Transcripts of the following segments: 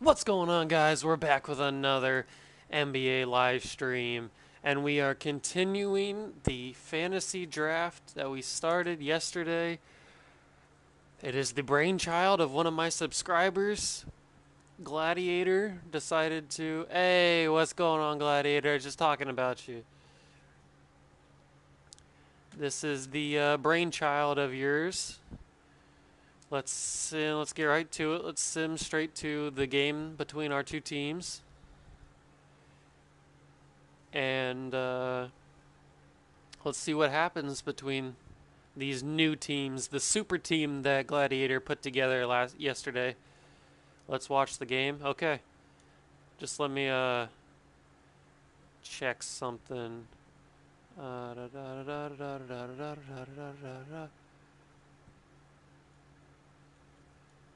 What's going on, guys? We're back with another NBA live stream, and we are continuing the fantasy draft that we started yesterday. It is the brainchild of one of my subscribers, Gladiator. Decided to, hey, what's going on, Gladiator? Just talking about you. This is the brainchild of yours. Let's get right to it. Let's sim straight to the game between our two teams. And let's see what happens between these new teams, the super team that Gladiator put together yesterday. Let's watch the game. Okay, just let me check something.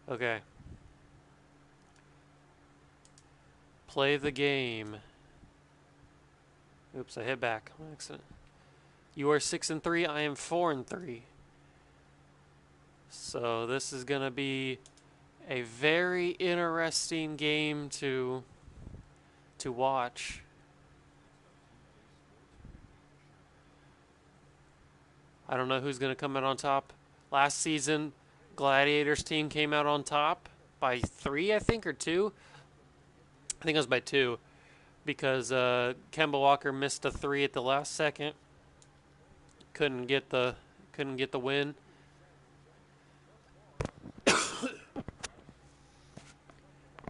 Okay, play the game. Oops, I hit back on accident. You are 6-3. I am 4-3. So this is gonna be a very interesting game to watch. I don't know who's going to come out on top. Last season, Gladiators team came out on top by 3, I think, or 2. I think it was by 2 because Kemba Walker missed a 3 at the last second. Couldn't get the win.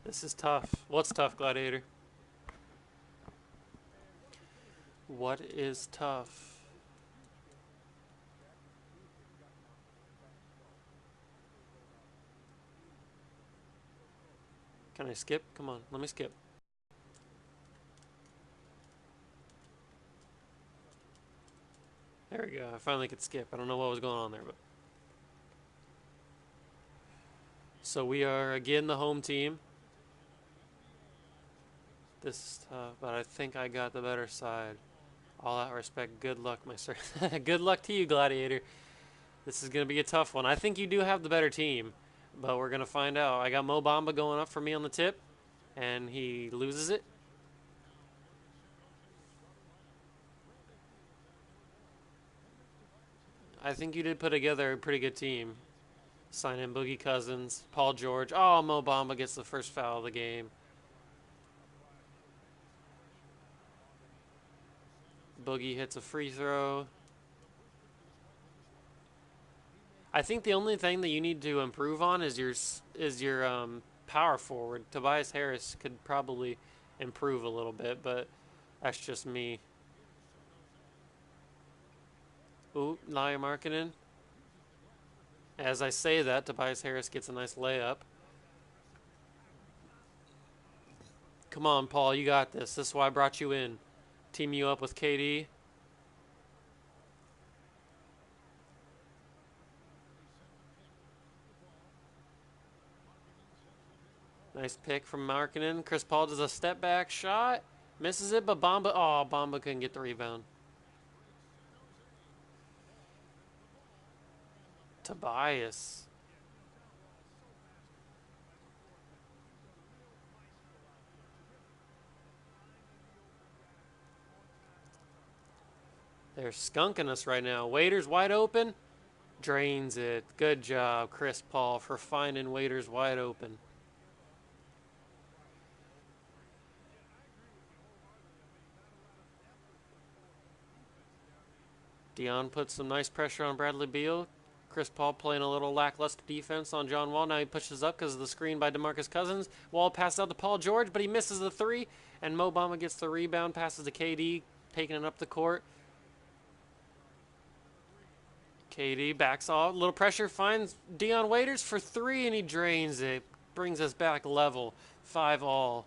This is tough. What's tough, Gladiator? What is tough? Can I skip? Come on, let me skip. There we go. I finally could skip. I don't know what was going on there, but so we are again the home team. This is tough, but I think I got the better side. All out respect. Good luck, my sir. Good luck to you, Gladiator. This is going to be a tough one. I think you do have the better team, but we're going to find out. I got Mo Bamba going up for me on the tip, and he loses it. I think you did put together a pretty good team. Sign in Boogie Cousins, Paul George. Oh, Mo Bamba gets the first foul of the game. Boogie hits a free throw. I think the only thing that you need to improve on is your power forward. Tobias Harris could probably improve a little bit, but that's just me. Ooh, Lauri Markkanen. As I say that, Tobias Harris gets a nice layup. Come on, Paul, you got this. This is why I brought you in. Team you up with KD. Nice pick from Markkanen. Chris Paul does a step back shot. Misses it, but Bamba couldn't get the rebound. Tobias. They're skunking us right now. Waiters wide open. Drains it. Good job, Chris Paul, for finding Waiters wide open. Dion puts some nice pressure on Bradley Beal. Chris Paul playing a little lackluster defense on John Wall. Now he pushes up because of the screen by DeMarcus Cousins. Wall passes out to Paul George, but he misses the 3. And Mo Bamba gets the rebound, passes to KD, taking it up the court. KD backs off. Little pressure, finds Dion Waiters for 3, and he drains it. Brings us back level. 5 all.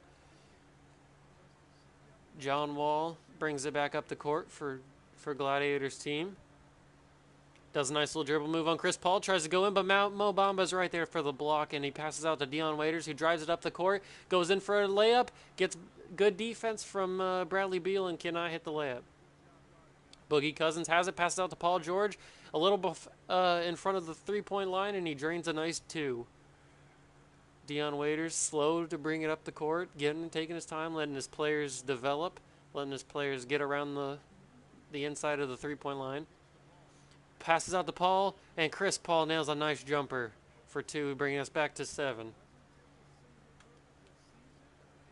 John Wall brings it back up the court for Gladiator's team. Does a nice little dribble move on Chris Paul. Tries to go in, but Mo Bamba's right there for the block, and he passes out to Dion Waiters, who drives it up the court. Goes in for a layup. Gets good defense from Bradley Beal and cannot hit the layup. Boogie Cousins has it. Passes out to Paul George. A little in front of the three-point line, and he drains a nice 2. Dion Waiters slow to bring it up the court, taking his time, letting his players develop, letting his players get around the inside of the three-point line. Passes out to Paul, and Chris Paul nails a nice jumper for 2, bringing us back to 7.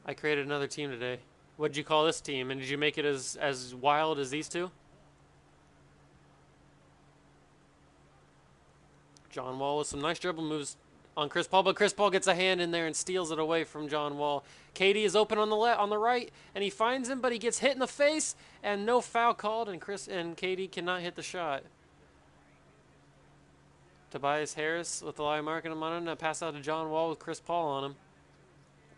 I created another team today. What did you call this team? And did you make it as wild as these two? John Wall with some nice dribble moves on Chris Paul, but Chris Paul gets a hand in there and steals it away from John Wall. KD is open on the right, and he finds him, but he gets hit in the face, and no foul called, and KD cannot hit the shot. Tobias Harris with the line marking him on him, and a pass out to John Wall with Chris Paul on him.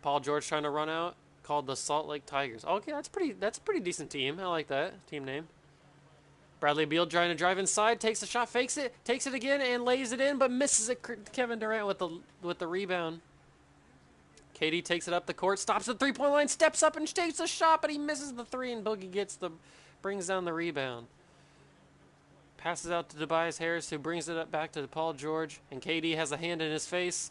Paul George trying to run out, called the Salt Lake Tigers. Okay, that's a pretty decent team. I like that team name. Bradley Beal trying to drive inside, takes the shot, fakes it, takes it again, and lays it in, but misses it. Kevin Durant with the rebound. KD takes it up the court, stops at the three-point line, steps up and takes the shot, but he misses the 3, and Boogie brings down the rebound. Passes out to Tobias Harris, who brings it up back to Paul George, and KD has a hand in his face,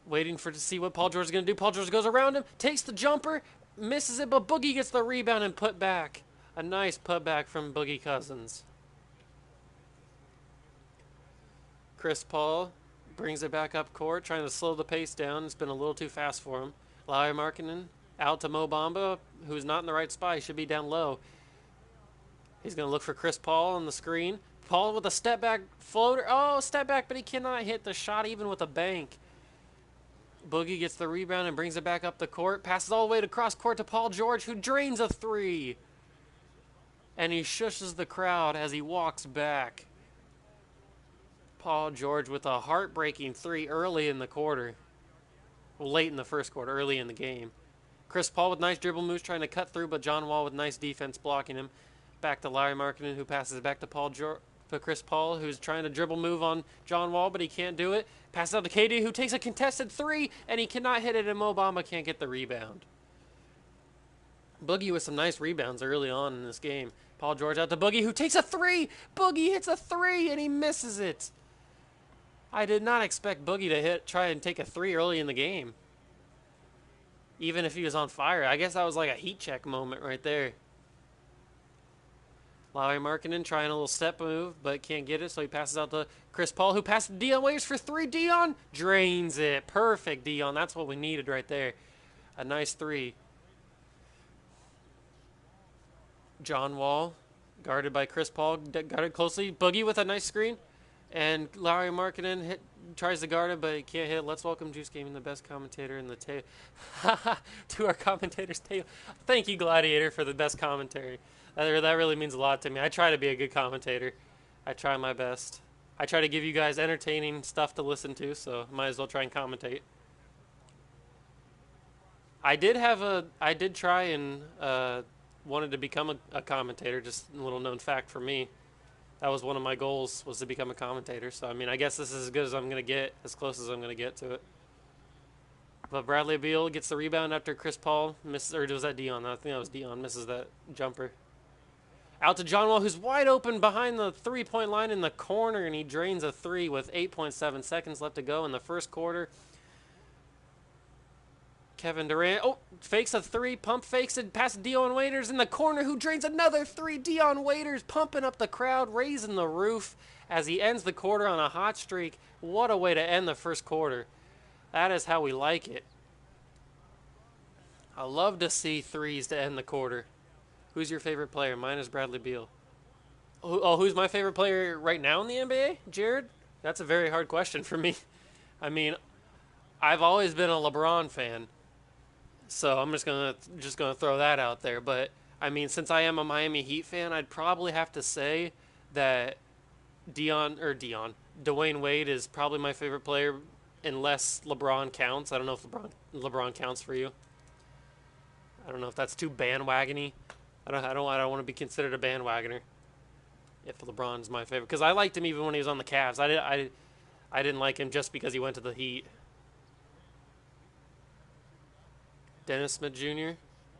waiting to see what Paul George is going to do. Paul George goes around him, takes the jumper, misses it, but Boogie gets the rebound and put back. A nice putback from Boogie Cousins. Chris Paul brings it back up court, trying to slow the pace down. It's been a little too fast for him. Lauri Markkanen out to Mo Bamba, who's not in the right spot. He should be down low. He's going to look for Chris Paul on the screen. Paul with a step back floater. Oh, step back, but he cannot hit the shot even with a bank. Boogie gets the rebound and brings it back up the court. Passes all the way to cross court to Paul George, who drains a 3. And he shushes the crowd as he walks back. Paul George with a heartbreaking 3 early in the quarter. Well, late in the first quarter, early in the game. Chris Paul with nice dribble moves trying to cut through, but John Wall with nice defense blocking him. Back to Lauri Markkanen, who passes it back to Chris Paul, who's trying to dribble move on John Wall, but he can't do it. Passes out to KD, who takes a contested 3, and he cannot hit it, and Mo Bamba can't get the rebound. Boogie with some nice rebounds early on in this game. Paul George out to Boogie, who takes a 3. Boogie hits a 3, and he misses it. I did not expect Boogie to try and take a 3 early in the game, even if he was on fire. I guess that was like a heat check moment right there. Lauri Markkanen trying a little step move, but can't get it, so he passes out to Chris Paul, who passes to Dion Waiters for 3. Dion drains it. Perfect, Dion. That's what we needed right there. A nice 3. John Wall, guarded by Chris Paul, guarded closely. Boogie with a nice screen. And Lauri Markkanen tries to guard it, but he can't hit. Let's welcome Juice Gaming, the best commentator in the table. To our commentator's table. Thank you, Gladiator, for the best commentary. That really means a lot to me. I try to be a good commentator. I try my best. I try to give you guys entertaining stuff to listen to, so might as well try and commentate. I did try and wanted to become a commentator, just a little known fact for me. That was one of my goals, was to become a commentator. So, I mean, I guess this is as good as I'm going to get, as close as I'm going to get to it. But Bradley Beal gets the rebound after Chris Paul misses, or was that Dion? I think that was Dion, misses that jumper. Out to John Wall, who's wide open behind the three-point line in the corner, and he drains a 3 with 8.7 seconds left to go in the first quarter. Kevin Durant, fakes a 3, pump fakes it past Dion Waiters in the corner, who drains another 3. Dion Waiters pumping up the crowd, raising the roof as he ends the quarter on a hot streak. What a way to end the first quarter. That is how we like it. I love to see 3s to end the quarter. Who's your favorite player? Mine is Bradley Beal. Who's my favorite player right now in the NBA? Jared? That's a very hard question for me. I mean, I've always been a LeBron fan. So I'm just gonna throw that out there. But I mean, since I am a Miami Heat fan, I'd probably have to say that Dwayne Wade is probably my favorite player, unless LeBron counts. I don't know if LeBron counts for you. I don't know if that's too bandwagony. I don't want to be considered a bandwagoner if LeBron's my favorite, because I liked him even when he was on the Cavs. I didn't like him just because he went to the Heat. Dennis Smith Jr.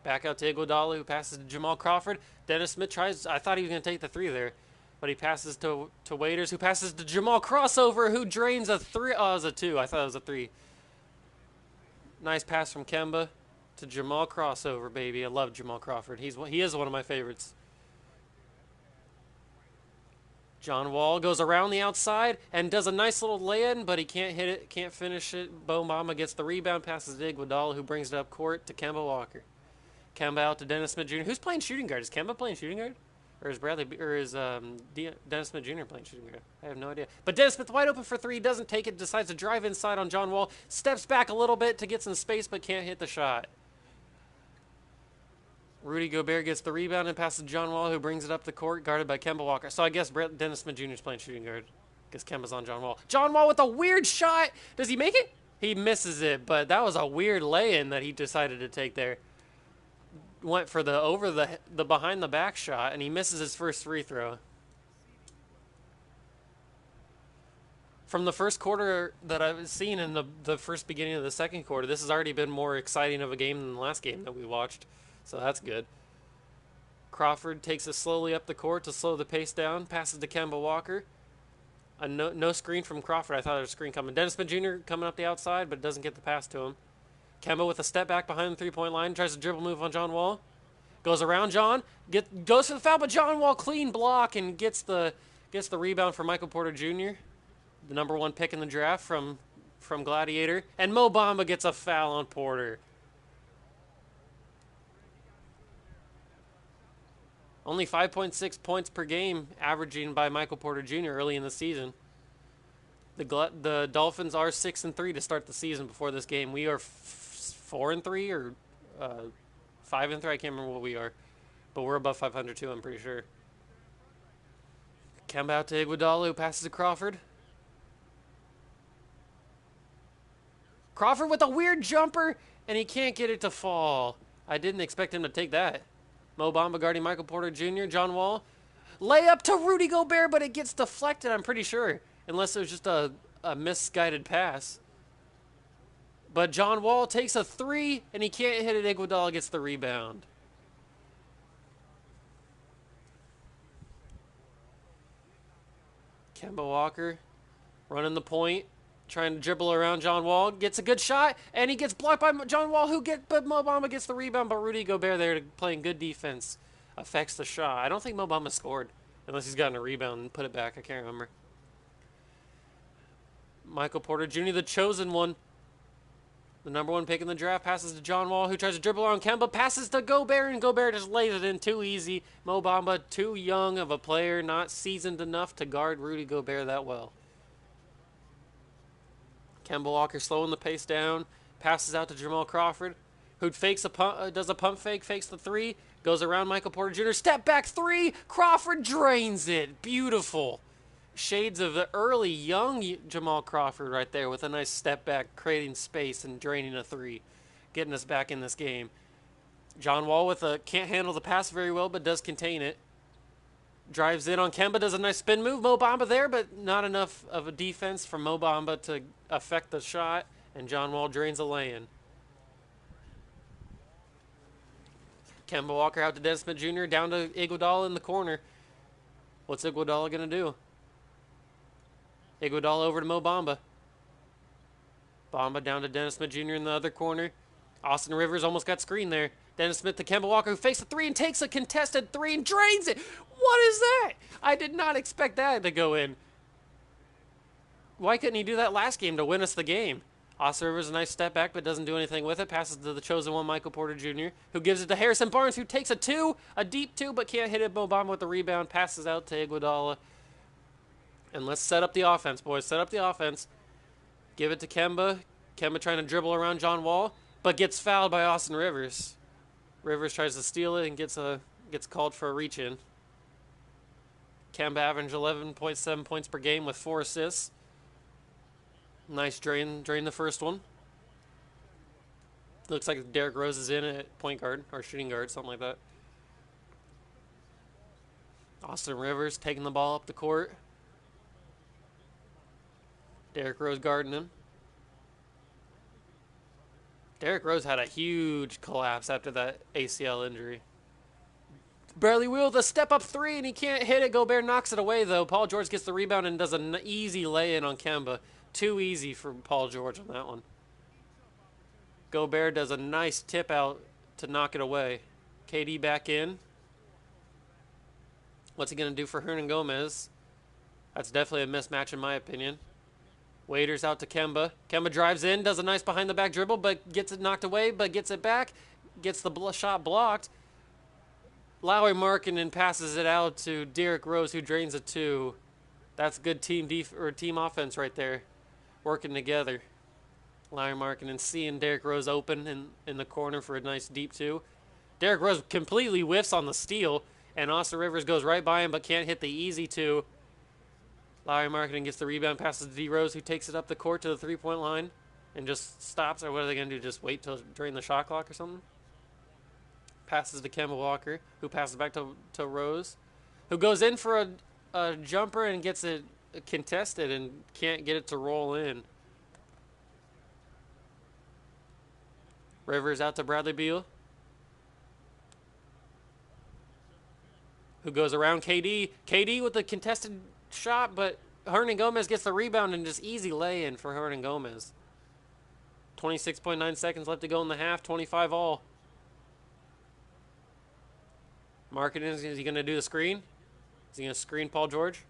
back out to Iguodala, who passes to Jamal Crawford. Dennis Smith tries. I thought he was going to take the 3 there, but he passes to Waiters, who passes to Jamal Crossover, who drains a 3. Oh, it was a 2. I thought it was a 3. Nice pass from Kemba to Jamal crossover, baby. I love Jamal Crawford. He is one of my favorites. John Wall goes around the outside and does a nice little lay-in, but he can't hit it, can't finish it. Bo Bamba gets the rebound, passes to Iguodala, who brings it up court to Kemba Walker. Kemba out to Dennis Smith Jr. Who's playing shooting guard? Is Kemba playing shooting guard? Or is Dennis Smith Jr. playing shooting guard? I have no idea. But Dennis Smith wide open for three, doesn't take it, decides to drive inside on John Wall, steps back a little bit to get some space, but can't hit the shot. Rudy Gobert gets the rebound and passes to John Wall, who brings it up the court, guarded by Kemba Walker. So I guess Dennis Smith Jr. is playing shooting guard because Kemba's on John Wall. John Wall with a weird shot. Does he make it? He misses it, but that was a weird lay-in that he decided to take there. Went for the behind the back shot, and he misses his first free throw. From the first quarter that I've seen in the first beginning of the second quarter, this has already been more exciting of a game than the last game that we watched. So that's good. Crawford takes it slowly up the court to slow the pace down. Passes to Kemba Walker. A no screen from Crawford. I thought there was a screen coming. Dennis Smith Jr. coming up the outside, but doesn't get the pass to him. Kemba with a step back behind the three-point line. Tries to dribble move on John Wall. Goes around John. Goes for the foul, but John Wall clean block and gets the rebound for Michael Porter Jr., the number 1 pick in the draft from Gladiator. And Mo Bamba gets a foul on Porter. Only 5.6 points per game averaging by Michael Porter Jr. early in the season. The Dolphins are 6-3 to start the season before this game. We are 4-3 or 5-3. I can't remember what we are, but we're above 500 too. I'm pretty sure. Kemba out to Iguodala, who passes to Crawford. Crawford with a weird jumper, and he can't get it to fall. I didn't expect him to take that. Mo Bamba guarding Michael Porter Jr., John Wall. Layup to Rudy Gobert, but it gets deflected, I'm pretty sure. Unless it was just a misguided pass. But John Wall takes a three, and he can't hit it. Iguodala gets the rebound. Kemba Walker running the point, trying to dribble around John Wall. Gets a good shot, and he gets blocked by John Wall, but Mo Bamba gets the rebound, but Rudy Gobert there playing good defense affects the shot. I don't think Mo Bamba scored, unless he's gotten a rebound and put it back. I can't remember. Michael Porter Jr., the chosen one. The number 1 pick in the draft, passes to John Wall, who tries to dribble around Kemba, passes to Gobert, and Gobert just lays it in too easy. Mo Bamba, too young of a player, not seasoned enough to guard Rudy Gobert that well. Kemba Walker slowing the pace down, passes out to Jamal Crawford, who does a pump fake, fakes the three, goes around Michael Porter Jr., step back three, Crawford drains it. Beautiful. Shades of the early, young Jamal Crawford right there with a nice step back, creating space and draining a three, getting us back in this game. John Wall can't handle the pass very well, but does contain it. Drives in on Kemba, does a nice spin move. Mo Bamba there, but not enough of a defense for Mo Bamba to affect the shot, and John Wall drains a lay-in. Kemba Walker out to Dennis Smith Jr., down to Iguodala in the corner. What's Iguodala going to do? Iguodala over to Mo Bamba. Bamba down to Dennis Smith Jr. in the other corner. Austin Rivers almost got screened there. Dennis Smith to Kemba Walker, who fakes a three and takes a contested three and drains it. What is that? I did not expect that to go in. Why couldn't he do that last game to win us the game? Austin Rivers, a nice step back, but doesn't do anything with it. Passes to the chosen one, Michael Porter Jr., who gives it to Harrison Barnes, who takes a deep two, but can't hit it. Mo Bamba with the rebound, passes out to Iguodala. And let's set up the offense, boys. Set up the offense. Give it to Kemba. Kemba trying to dribble around John Wall, but gets fouled by Austin Rivers. Rivers tries to steal it and gets called for a reach-in. Kemba averaged 11.7 points per game with 4 assists. Nice drain the first one. Looks like Derrick Rose is in at point guard or shooting guard, something like that. Austin Rivers taking the ball up the court. Derrick Rose guarding him. Derrick Rose had a huge collapse after that ACL injury. Barely wheeled a step-up three, and he can't hit it. Gobert knocks it away, though. Paul George gets the rebound and does an easy lay-in on Kemba. Too easy for Paul George on that one. Gobert does a nice tip out to knock it away. KD back in. What's he going to do for Hernan Gomez? That's definitely a mismatch in my opinion. Waiters out to Kemba. Kemba drives in, does a nice behind-the-back dribble, but gets it knocked away, but gets it back. Gets the shot blocked. Lauri Markkanen passes it out to Derrick Rose, who drains a 2. That's good team offense right there, working together. Lauri Markkanen seeing Derrick Rose open in the corner for a nice deep 2. Derrick Rose completely whiffs on the steal, and Austin Rivers goes right by him but can't hit the easy 2. Lauri Markkanen gets the rebound, passes to D. Rose, who takes it up the court to the three-point line and just stops. Or what are they going to do, just wait till drain the shot clock or something? Passes to Kemba Walker, who passes back to Rose, who goes in for a jumper and gets it contested and can't get it to roll in. Rivers out to Bradley Beal, who goes around KD. KD with the contested shot, but Hernan Gomez gets the rebound and just easy lay-in for Hernan Gomez. 26.9 seconds left to go in the half, 25 all. Markkanen, is he going to do the screen? Is he going to screen Paul George?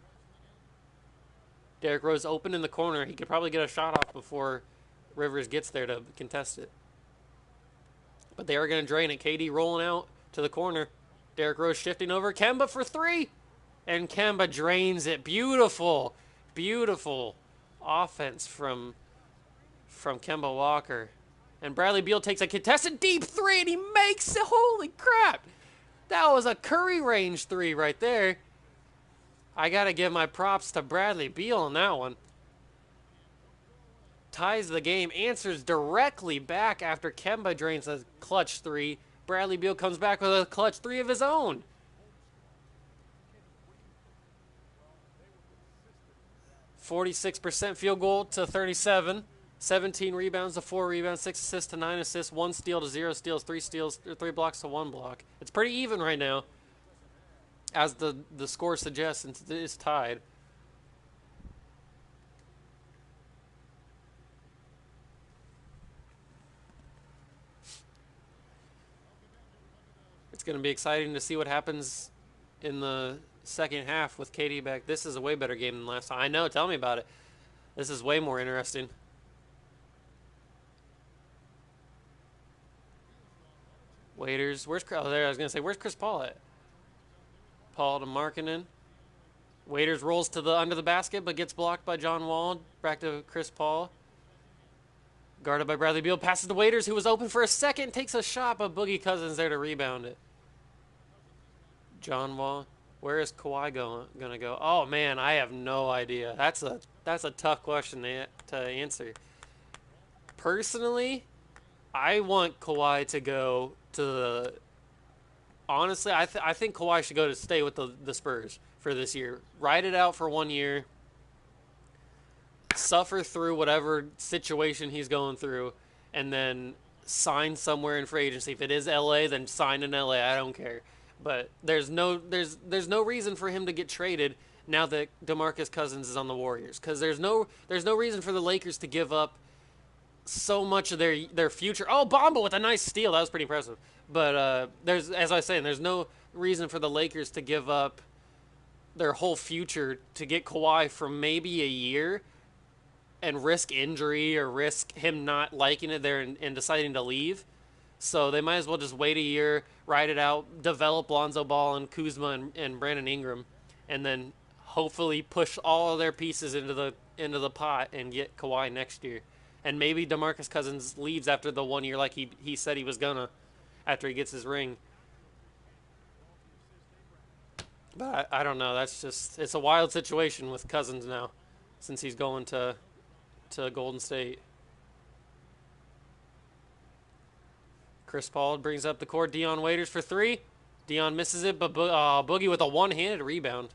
Derrick Rose open in the corner. He could probably get a shot off before Rivers gets there to contest it. But they are going to drain it. KD rolling out to the corner. Derrick Rose shifting over. Kemba for 3. And Kemba drains it. Beautiful. Beautiful offense from Kemba Walker. And Bradley Beal takes a contested deep 3 and he makes it. Holy crap. That was a Curry range 3 right there. I got to give my props to Bradley Beal on that one. Ties the game. Answers directly back after Kemba drains a clutch 3. Bradley Beal comes back with a clutch 3 of his own. .46% field goal to 37. 17 rebounds to 4 rebounds, 6 assists to 9 assists, 1 steal to 0 steals, 3 blocks to 1 block. It's pretty even right now, as the score suggests, since it is tied. It's going to be exciting to see what happens in the second half with KD back. This is a way better game than last time. I know, tell me about it. This is way more interesting. Waiters, where's Chris? Oh, there, I was going to say, where's Chris Paul at? Paul to Markkanen. Waiters rolls to the under the basket, but gets blocked by John Wall. Back to Chris Paul. Guarded by Bradley Beal. Passes to Waiters, who was open for a second. Takes a shot, but Boogie Cousins there to rebound it. John Wall. Where is Kawhi going to go? Oh, man, I have no idea. That's a tough question to answer. Personally, I want Kawhi to go to the... Honestly, I think Kawhi should go to stay with the Spurs for this year. Ride it out for 1 year. Suffer through whatever situation he's going through. And then sign somewhere in free agency. If it is LA, then sign in LA. I don't care. But there's no reason for him to get traded now that DeMarcus Cousins is on the Warriors. Because there's no reason for the Lakers to give up so much of their future. Oh, Bamba with a nice steal. That was pretty impressive. But as I was saying, there's no reason for the Lakers to give up their whole future to get Kawhi for maybe a year and risk injury or risk him not liking it there and deciding to leave. So they might as well just wait a year, ride it out, develop Lonzo Ball and Kuzma and Brandon Ingram, and then hopefully push all of their pieces into the pot and get Kawhi next year. And maybe DeMarcus Cousins leaves after the 1 year like he said he was gonna after he gets his ring. But I don't know. It's a wild situation with Cousins now since he's going to Golden State. Chris Paul brings up the court. Dion Waiters for 3. Dion misses it, but Boogie with a one-handed rebound.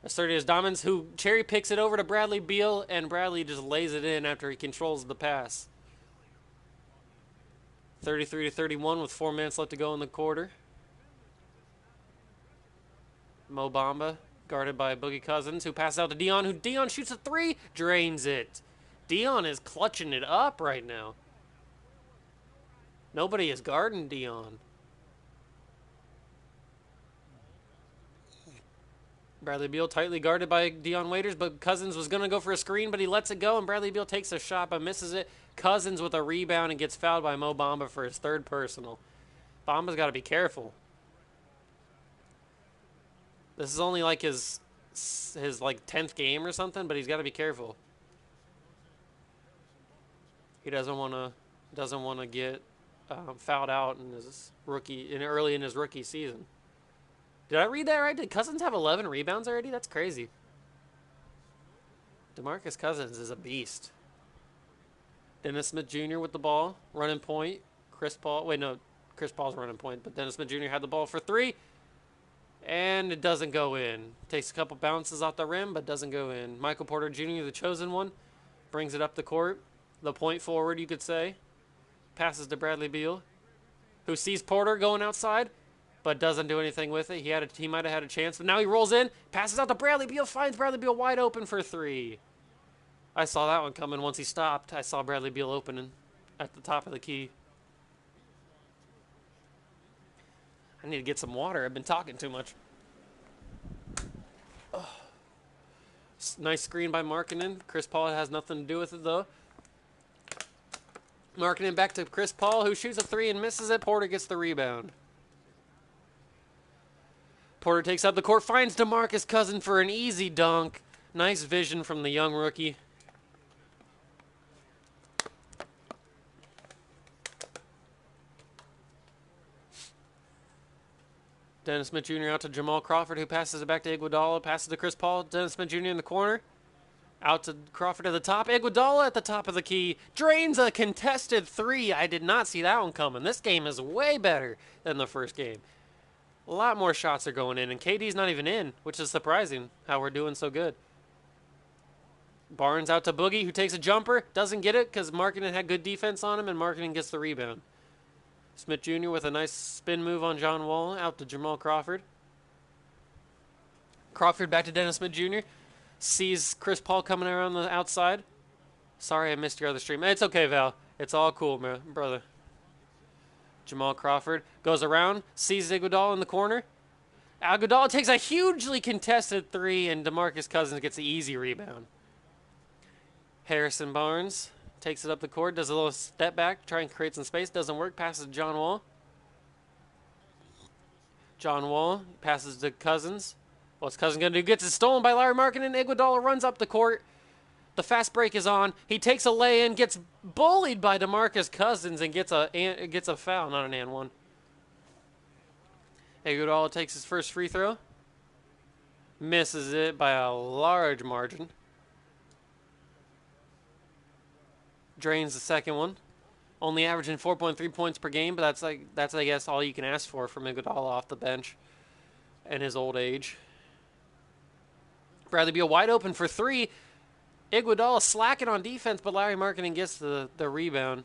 Asserted as Dominance, who cherry picks it over to Bradley Beal, and Bradley just lays it in after he controls the pass. 33-31 with 4 minutes left to go in the quarter. Mo Bamba guarded by Boogie Cousins, who passes out to Dion, who Dion shoots a 3, drains it. Dion is clutching it up right now. Nobody is guarding Dion. Bradley Beal tightly guarded by Dion Waiters, but Cousins was going to go for a screen, but he lets it go, and Bradley Beal takes a shot but misses it. Cousins with a rebound and gets fouled by Mo Bamba for his third personal. Bamba's got to be careful. This is only like his like 10th game or something, but he's got to be careful. He doesn't want to get fouled out in his early in his rookie season. Did I read that right? Did Cousins have 11 rebounds already? That's crazy. DeMarcus Cousins is a beast. Dennis Smith Jr. with the ball, running point. Chris Paul's running point, but Dennis Smith Jr. had the ball for three, and it doesn't go in. Takes a couple bounces off the rim, but doesn't go in. Michael Porter Jr., the chosen one, brings it up the court. The point forward, you could say. Passes to Bradley Beal, who sees Porter going outside, but doesn't do anything with it. He might have had a chance, but now he rolls in, passes out to Bradley Beal, finds Bradley Beal wide open for three. I saw that one coming once he stopped. I saw Bradley Beal opening at the top of the key. I need to get some water. I've been talking too much. Oh. Nice screen by Markkanen. Chris Paul has nothing to do with it, though. Markkanen back to Chris Paul, who shoots a three and misses it. Porter gets the rebound. Porter takes up the court, finds DeMarcus Cousins for an easy dunk. Nice vision from the young rookie. Dennis Smith Jr. out to Jamal Crawford, who passes it back to Iguodala. Passes to Chris Paul. Dennis Smith Jr. in the corner. Out to Crawford at the top. Iguodala at the top of the key. Drains a contested three. I did not see that one coming. This game is way better than the first game. A lot more shots are going in, and KD's not even in, which is surprising how we're doing so good. Barnes out to Boogie, who takes a jumper. Doesn't get it because Markkanen had good defense on him, and Markkanen gets the rebound. Smith Jr. with a nice spin move on John Wall. Out to Jamal Crawford. Crawford back to Dennis Smith Jr. Sees Chris Paul coming around the outside. Sorry I missed your other stream. It's okay, Val. It's all cool, man, brother. Jamal Crawford goes around, sees Iguodala in the corner. Iguodala takes a hugely contested three, and DeMarcus Cousins gets the easy rebound. Harrison Barnes takes it up the court, does a little step back, try and create some space. Doesn't work, passes to John Wall. John Wall passes to Cousins. What's Cousins going to do? Gets it stolen by Larry Markkanen. Iguodala runs up the court. The fast break is on. He takes a lay-in, gets bullied by DeMarcus Cousins, and gets a foul, not an and one. Iguodala takes his first free throw. Misses it by a large margin. Drains the second one. Only averaging 4.3 points per game, but that's I guess all you can ask for from Iguodala off the bench and his old age. Bradley Beal wide open for three. Iguodala slacking on defense, but Larry Markkanen gets the rebound.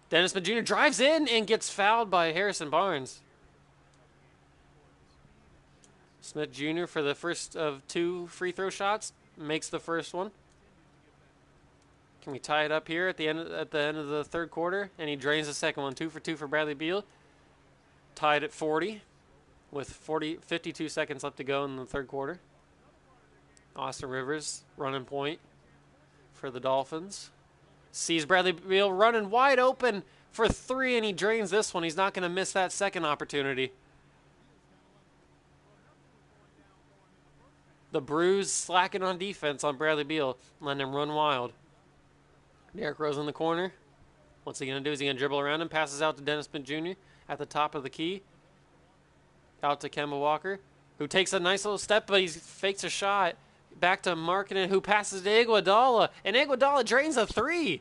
Dennis Smith Jr. drives in and gets fouled by Harrison Barnes. Smith Jr. for the first of two free throw shots makes the first one. Can we tie it up here at the end of the third quarter? And he drains the second one. 2 for 2 for Bradley Beal. Tied at 40 with 52 seconds left to go in the third quarter. Austin Rivers running point for the Dolphins. Sees Bradley Beal running wide open for three, and he drains this one. He's not going to miss that second opportunity. The bruise slacking on defense on Bradley Beal, letting him run wild. Derrick Rose in the corner. What's he going to do? Is he going to dribble around him? Passes out to Dennis Smith Jr. at the top of the key. Out to Kemba Walker, who takes a nice little step, but he fakes a shot. Back to Markkanen, who passes to Iguodala, and Iguodala drains a three.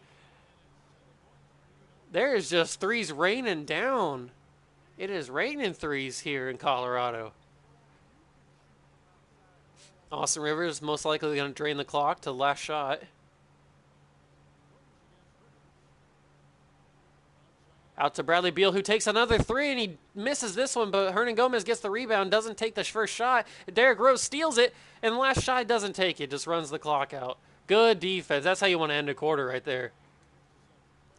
There's just threes raining down. It is raining threes here in Colorado. Austin Rivers most likely going to drain the clock to the last shot. Out to Bradley Beal, who takes another three, and he misses this one, but Hernan Gomez gets the rebound, doesn't take the first shot. Derrick Rose steals it, and the last shot doesn't take it, just runs the clock out. Good defense. That's how you want to end a quarter right there.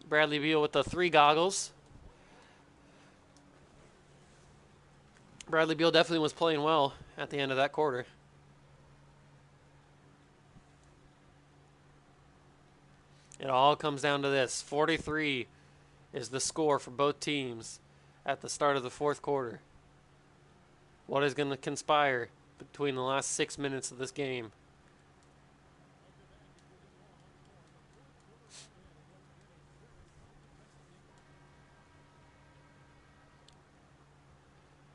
Bradley Beal with the 3 goggles. Bradley Beal definitely was playing well at the end of that quarter. It all comes down to this. 43 is the score for both teams at the start of the fourth quarter. What is going to conspire between the last 6 minutes of this game?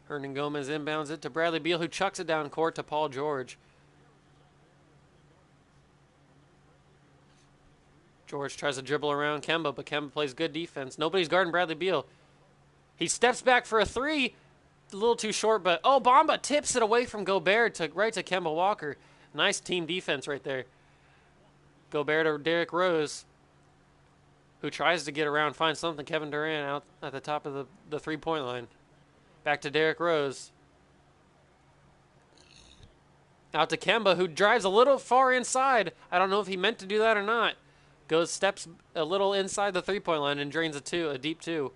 Hernan Gomez inbounds it to Bradley Beal, who chucks it down court to Paul George. George tries to dribble around Kemba, but Kemba plays good defense. Nobody's guarding Bradley Beal. He steps back for a 3. A little too short, but Bamba tips it away from Gobert right to Kemba Walker. Nice team defense right there. Gobert to Derrick Rose, who tries to get around, finds something. Kevin Durant out at the top of the three-point line. Back to Derrick Rose. Out to Kemba, who drives a little far inside. I don't know if he meant to do that or not. Steps a little inside the three-point line and drains a deep 2.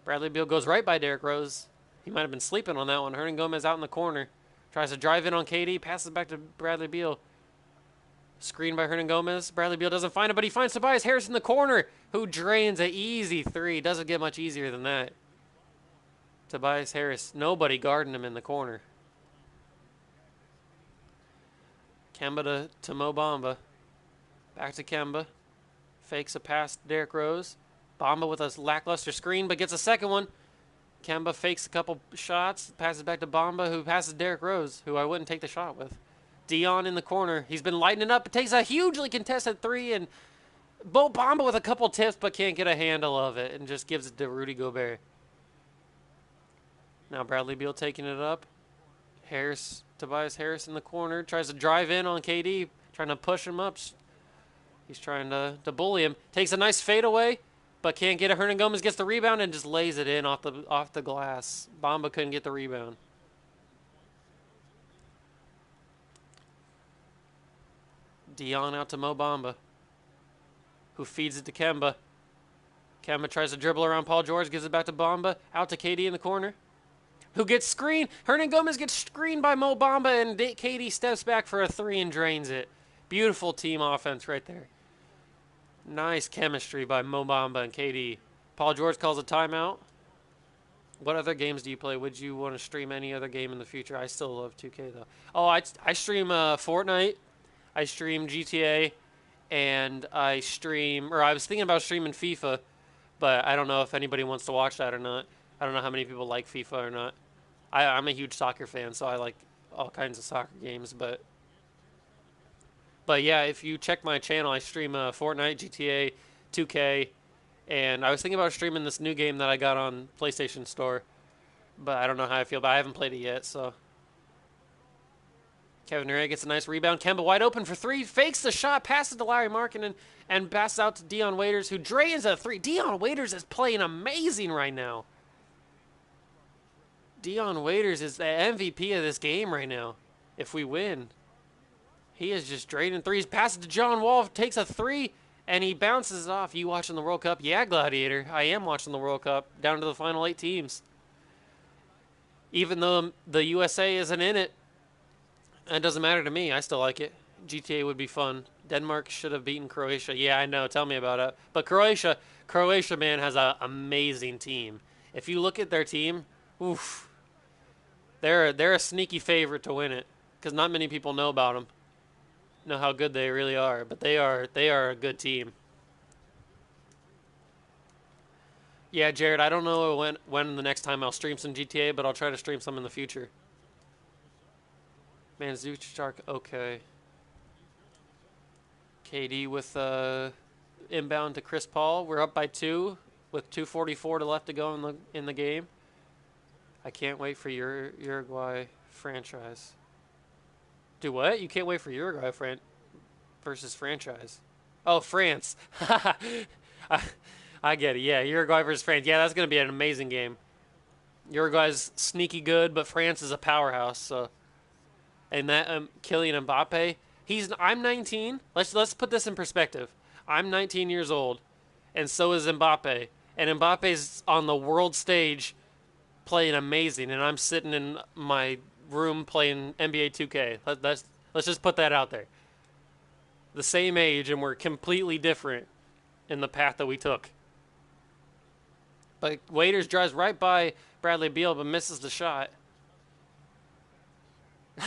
Bradley Beal goes right by Derrick Rose. He might have been sleeping on that one. Hernan Gomez out in the corner. Tries to drive in on KD. Passes back to Bradley Beal. Screen by Hernan Gomez. Bradley Beal doesn't find it, but he finds Tobias Harris in the corner, who drains an easy 3. Doesn't get much easier than that. Tobias Harris. Nobody guarding him in the corner. Kemba to Mo Bamba. Back to Kemba. Fakes a pass to Derrick Rose. Bamba with a lackluster screen, but gets a second one. Kemba fakes a couple shots. Passes back to Bamba, who passes Derrick Rose, who I wouldn't take the shot with. Dion in the corner. He's been lighting up. It takes a hugely contested 3, and Bo Bamba with a couple tips, but can't get a handle of it, and just gives it to Rudy Gobert. Now Bradley Beal taking it up. Tobias Harris in the corner. Tries to drive in on KD, trying to push him up. He's trying to bully him. Takes a nice fadeaway, but can't get it. Hernan Gomez gets the rebound and just lays it in off the glass. Bamba couldn't get the rebound. Dion out to Mo Bamba, who feeds it to Kemba. Kemba tries to dribble around Paul George, gives it back to Bamba. Out to KD in the corner, who gets screened. Hernan Gomez gets screened by Mo Bamba, and KD steps back for a 3 and drains it. Beautiful team offense right there. Nice chemistry by Mo Bamba and KD. Paul George calls a timeout. What other games do you play? Would you want to stream any other game in the future? I still love 2K, though. Oh, I stream Fortnite. I stream GTA. And I was thinking about streaming FIFA, but I don't know if anybody wants to watch that or not. I don't know how many people like FIFA or not. I'm a huge soccer fan, so I like all kinds of soccer games, but yeah, if you check my channel, I stream Fortnite, GTA, 2K, and I was thinking about streaming this new game that I got on PlayStation Store, but I don't know how I feel, but I haven't played it yet, so. Kevin Durant gets a nice rebound. Kemba wide open for 3, fakes the shot, passes to Larry Markkinen, and passes out to Dion Waiters, who drains a 3. Dion Waiters is playing amazing right now. Dion Waiters is the MVP of this game right now, if we win. He is just draining 3s. Passes to John Wall, takes a 3, and he bounces off. You watching the World Cup? Yeah, Gladiator. I am watching the World Cup, down to the final 8 teams. Even though the USA isn't in it, it doesn't matter to me. I still like it. GTA would be fun. Denmark should have beaten Croatia. Yeah, I know. Tell me about it. But Croatia, man, has an amazing team. If you look at their team, oof, they're a sneaky favorite to win it because not many people know about them. Know how good they really are, but they are a good team. Yeah, Jared, I don't know when the next time I'll stream some GTA, but I'll try to stream some in the future. Man, Zuchark, okay. KD with inbound to Chris Paul. We're up by 2 with 2:44 left to go in the game. I can't wait for your Uruguay franchise. Do what? You can't wait for Uruguay versus franchise. Oh, France. I get it. Yeah, Uruguay versus France. Yeah, that's going to be an amazing game. Uruguay's sneaky good, but France is a powerhouse. So, and that Kylian Mbappe, I'm 19. Let's put this in perspective. I'm 19 years old, and so is Mbappe. And Mbappe's on the world stage playing amazing, and I'm sitting in my room playing NBA 2K. Let's just put that out there. The same age, and we're completely different in the path that we took. But Waiters drives right by Bradley Beal, but misses the shot.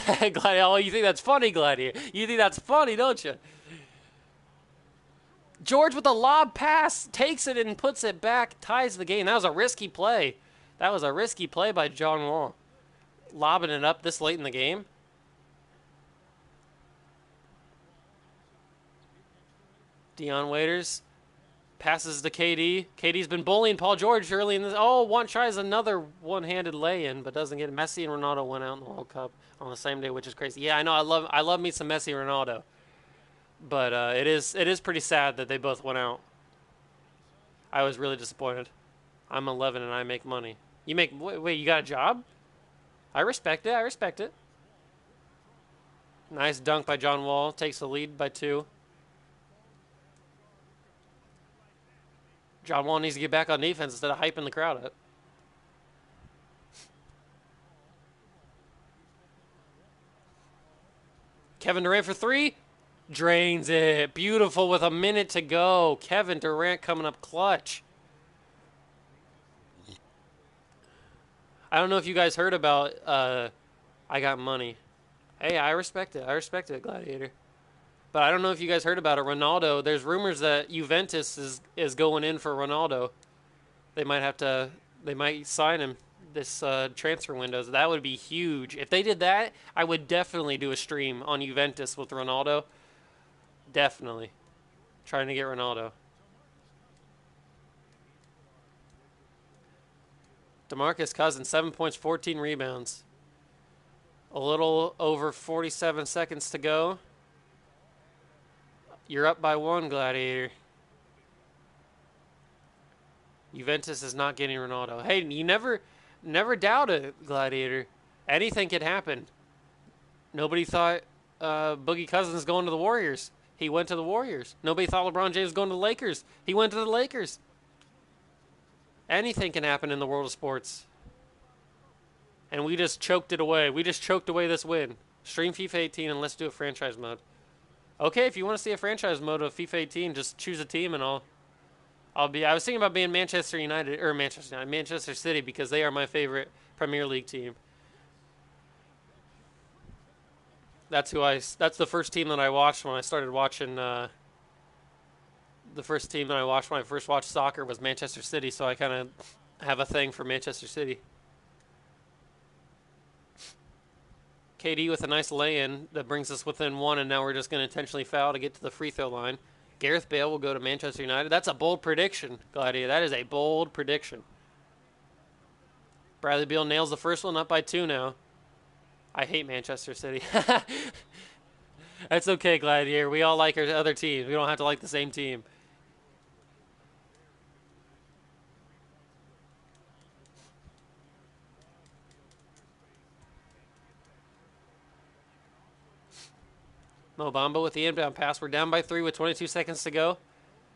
Gladiator, oh, you think that's funny, Gladiator? You think that's funny, don't you? George with a lob pass takes it and puts it back, ties the game. That was a risky play. That was a risky play by John Wall. Lobbing it up this late in the game. Dion Waiters passes to KD. KD's been bullying Paul George early in this. Oh, tries another one-handed lay-in, but doesn't get it. Messi and Ronaldo went out in the World Cup on the same day, which is crazy. Yeah, I know. I love me some Messi and Ronaldo, but it is pretty sad that they both went out. I was really disappointed. I'm 11 and I make money. Wait, you got a job? I respect it. I respect it. Nice dunk by John Wall. Takes the lead by 2. John Wall needs to get back on defense instead of hyping the crowd up. Kevin Durant for 3. Drains it. Beautiful with a minute to go. Kevin Durant coming up clutch. I don't know if you guys heard about I Got Money. Hey, I respect it. I respect it, Gladiator. But I don't know if you guys heard about it. Ronaldo, there's rumors that Juventus is going in for Ronaldo. They might sign him this transfer window. So that would be huge. If they did that, I would definitely do a stream on Juventus with Ronaldo. Definitely. Trying to get Ronaldo. DeMarcus Cousins, 7 points, 14 rebounds. A little over 47 seconds to go. You're up by 1, Gladiator. Juventus is not getting Ronaldo. Hey, you never doubt it, Gladiator. Anything could happen. Nobody thought Boogie Cousins going to the Warriors. He went to the Warriors. Nobody thought LeBron James was going to the Lakers. He went to the Lakers. Anything can happen in the world of sports. And we just choked it away. We just choked away this win. Stream FIFA 18 and let's do a franchise mode. Okay, if you want to see a franchise mode of FIFA 18, just choose a team and I'll be. I was thinking about being Manchester City because they are my favorite Premier League team. That's the first team that I watched when I started watching. The first team that I watched when I first watched soccer was Manchester City, so I kind of have a thing for Manchester City. KD with a nice lay-in that brings us within 1, and now we're just going to intentionally foul to get to the free throw line. Gareth Bale will go to Manchester United. That's a bold prediction, Gladiator. That is a bold prediction. Bradley Beal nails the first one, up by 2 now. I hate Manchester City. That's okay, Gladiator. We all like our other teams. We don't have to like the same team. Mo Bamba with the inbound pass. We're down by 3 with 22 seconds to go.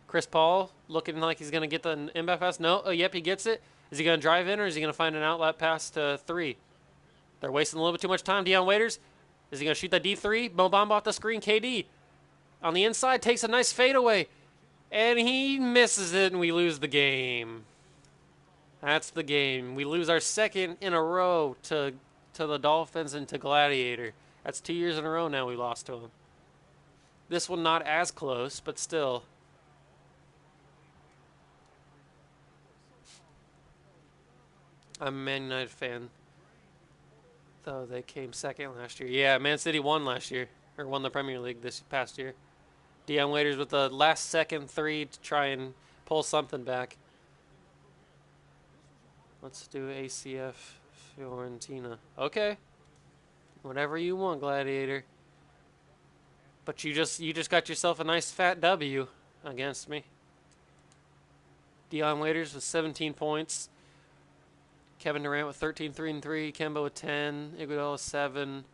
Chris Paul looking like he's going to get the inbound pass. No. Oh, yep, he gets it. Is he going to drive in or is he going to find an outlet pass to 3? They're wasting a little bit too much time. Dion Waiters. Is he going to shoot that D3? Mo Bamba off the screen. KD on the inside takes a nice fadeaway. And he misses it and we lose the game. That's the game. We lose our second in a row to the Dolphins and to Gladiator. That's 2 years in a row now we lost to him. This one not as close, but still. I'm a Man United fan. Though they came second last year. Yeah, Man City won last year. Or won the Premier League this past year. Dion Waiters with the last second 3 to try and pull something back. Let's do ACF Fiorentina. Okay. Whatever you want, Gladiator. But you just got yourself a nice fat W against me. Dion Waiters with 17 points. Kevin Durant with 13, 3 and 3. Kemba with 10. Iguodala 7.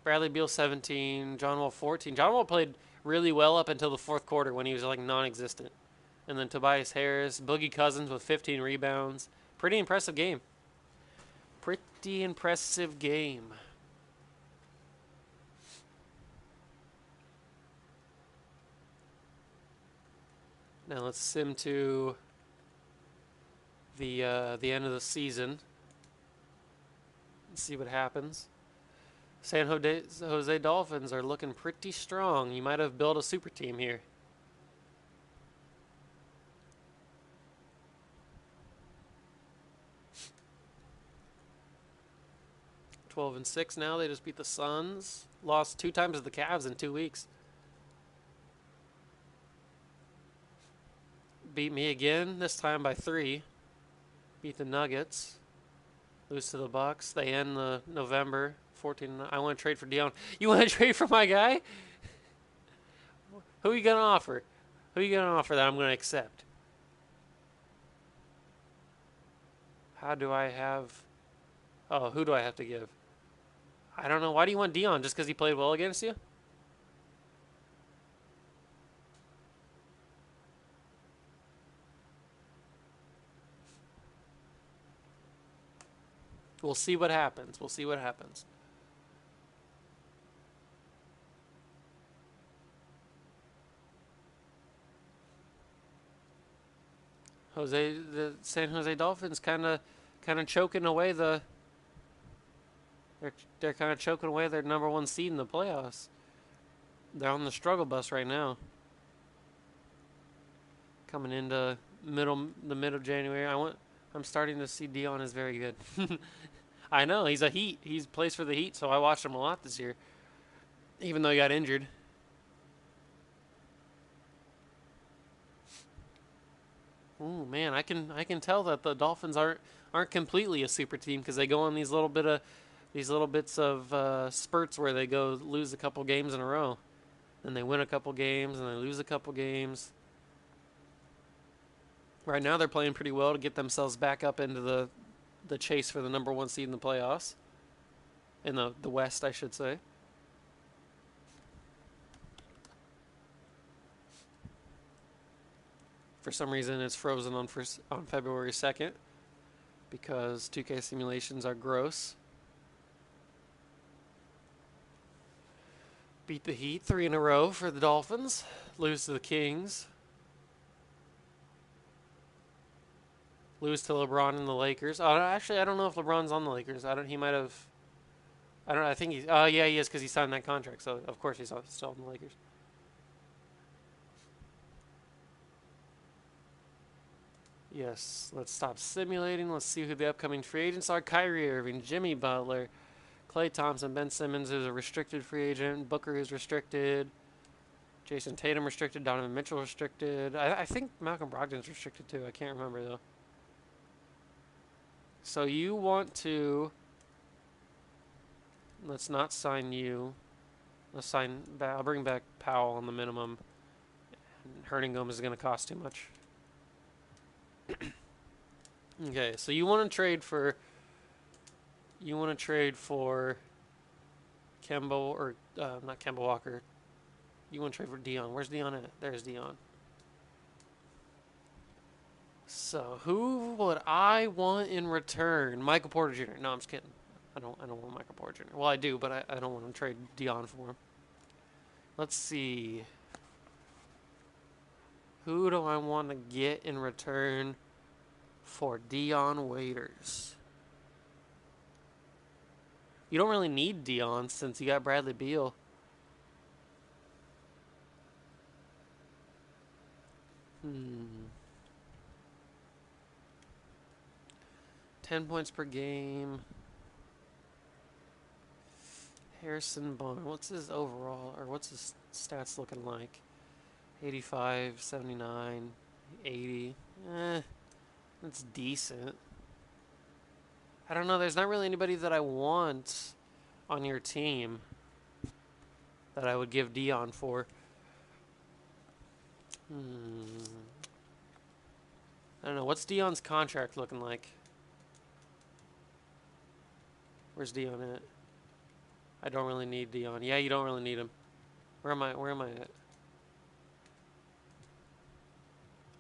Bradley Beal 17. John Wall 14. John Wall played really well up until the fourth quarter when he was like non-existent. And then Tobias Harris, Boogie Cousins with 15 rebounds. Pretty impressive game. Pretty impressive game. Now let's sim to the end of the season and see what happens. San Jose Dolphins are looking pretty strong. You might have built a super team here. 12-6 now. They just beat the Suns. Lost 2 times to the Cavs in 2 weeks. Beat me again, this time by 3. Beat the Nuggets. Lose to the Bucks. They end the November 14. I want to trade for Dion. You want to trade for my guy? Who are you going to offer? Who are you going to offer that I'm going to accept? How do I have... Oh, who do I have to give? I don't know. Why do you want Dion? Just because he played well against you? We'll see what happens. We'll see what happens. The San Jose Dolphins kind of choking away they're kind of choking away their number 1 seed in the playoffs. They're on the struggle bus right now. Coming into the middle of January, I'm starting to see Dion is very good. I know he's a Heat. He plays for the Heat, so I watched him a lot this year, even though he got injured. Ooh, man, I can tell that the Dolphins aren't completely a super team because they go on these little bits of spurts where they go lose a couple games in a row, then they win a couple games and they lose a couple games. Right now they're playing pretty well to get themselves back up into the chase for the number 1 seed in the playoffs, in the West, I should say. For some reason, it's frozen on February 2nd because 2K simulations are gross. Beat the Heat 3 in a row for the Dolphins. Lose to the Kings. Lose to LeBron and the Lakers. Oh, actually, I don't know if LeBron's on the Lakers. He might have. I think he's. Oh, yeah, he is because he signed that contract. So of course he's still on the Lakers. Yes, let's stop simulating. Let's see who the upcoming free agents are. Kyrie Irving, Jimmy Butler, Klay Thompson, Ben Simmons, who's a restricted free agent. Booker is restricted. Jason Tatum restricted. Donovan Mitchell restricted. I think Malcolm Brogdon's restricted too. I can't remember though. So you want to... Let's not sign you. Let's sign... I'll bring back Powell on the minimum. Herningham is going to cost too much. Okay, so you want to trade for... You want to trade for Kemba or... not Kemba Walker. You want to trade for Dion. Where's Dion at? There's Dion. So, who would I want in return? Michael Porter Jr. No, I'm just kidding. I don't want Michael Porter Jr. Well, I do, but I don't want to trade Dion for him. Let's see. Who do I want to get in return for Dion Waiters? You don't really need Dion since you got Bradley Beal. Hmm. 10 points per game. Harrison Barnes. What's his overall, or what's his stats looking like? 85, 79, 80. That's decent. I don't know. There's not really anybody that I want on your team that I would give Dion for. I don't know. What's Dion's contract looking like? Where's Dion at? I don't really need Dion. Yeah, you don't really need him. Where am I at?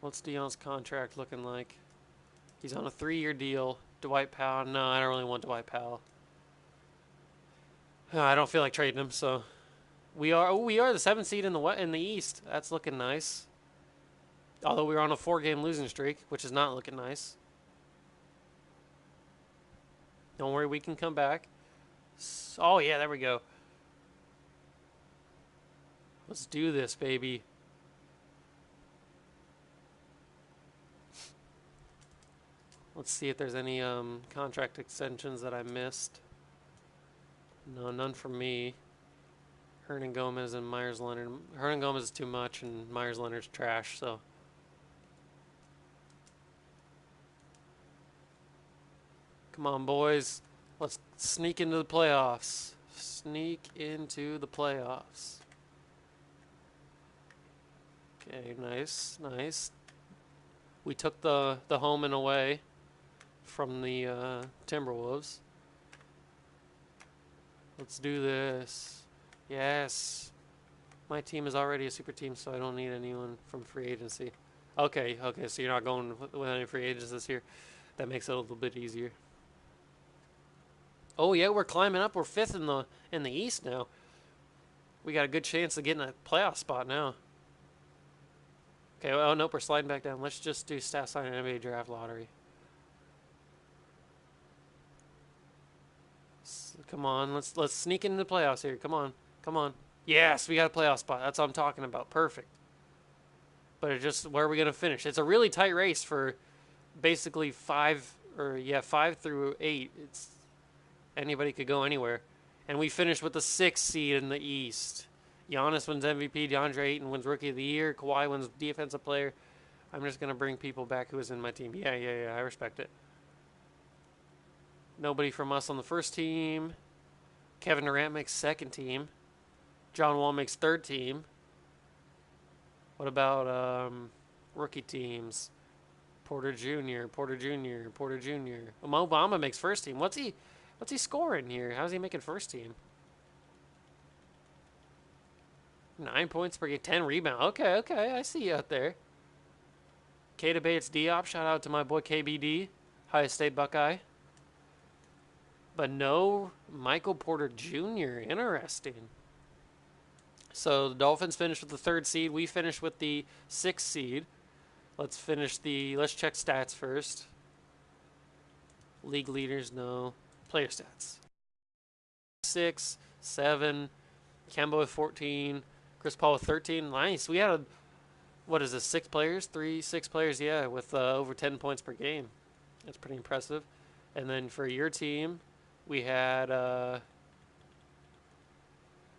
What's Dion's contract looking like? He's on a 3-year deal. Dwight Powell. No, I don't really want Dwight Powell. I don't feel like trading him, so we are the 7th seed in the East. That's looking nice. Although we were on a 4-game losing streak, which is not looking nice. Don't worry, we can come back. Oh yeah, there we go. Let's do this, baby. Let's see if there's any contract extensions that I missed. No, none for me. Hernan Gomez and Myers Leonard. Hernan Gomez is too much, and Myers Leonard's trash, so. Come on, boys. Let's sneak into the playoffs. Sneak into the playoffs. Okay, nice, nice. We took the home and away from the Timberwolves. Let's do this. Yes. My team is already a super team, so I don't need anyone from free agency. Okay, so you're not going with any free agents this year. That makes it a little bit easier. Oh yeah, we're climbing up. We're 5th in the East now. We got a good chance of getting a playoff spot now. Okay, oh nope, we're sliding back down. Let's just do stat sign and NBA draft lottery. Come on, let's sneak into the playoffs here. Come on, come on. Yes, we got a playoff spot. That's what I'm talking about. Perfect. But it's just where are we gonna finish? It's a really tight race for basically 5 through 8. It's anybody could go anywhere, and we finished with the 6th seed in the East. Giannis wins MVP. DeAndre Ayton wins Rookie of the Year. Kawhi wins Defensive Player. I'm just gonna bring people back who was in my team. Yeah. I respect it. Nobody from us on the first team. Kevin Durant makes 2nd team. John Wall makes 3rd team. What about rookie teams? Porter Jr. Mo Bamba makes 1st team. What's he scoring here? How's he making 1st team? 9 points per game, 10 rebounds. Okay, I see you out there. K debates Diop. Shout out to my boy KBD, Ohio State Buckeye. But no Michael Porter Jr. Interesting. So the Dolphins finished with the 3rd seed. We finished with the 6th seed. Let's check stats first. League leaders, no. Player stats. 6, 7. Kemba with 14. Chris Paul with 13. Nice. We had what is this, 6 players? 6 players, yeah, with over 10 points per game. That's pretty impressive. And then for your team, we had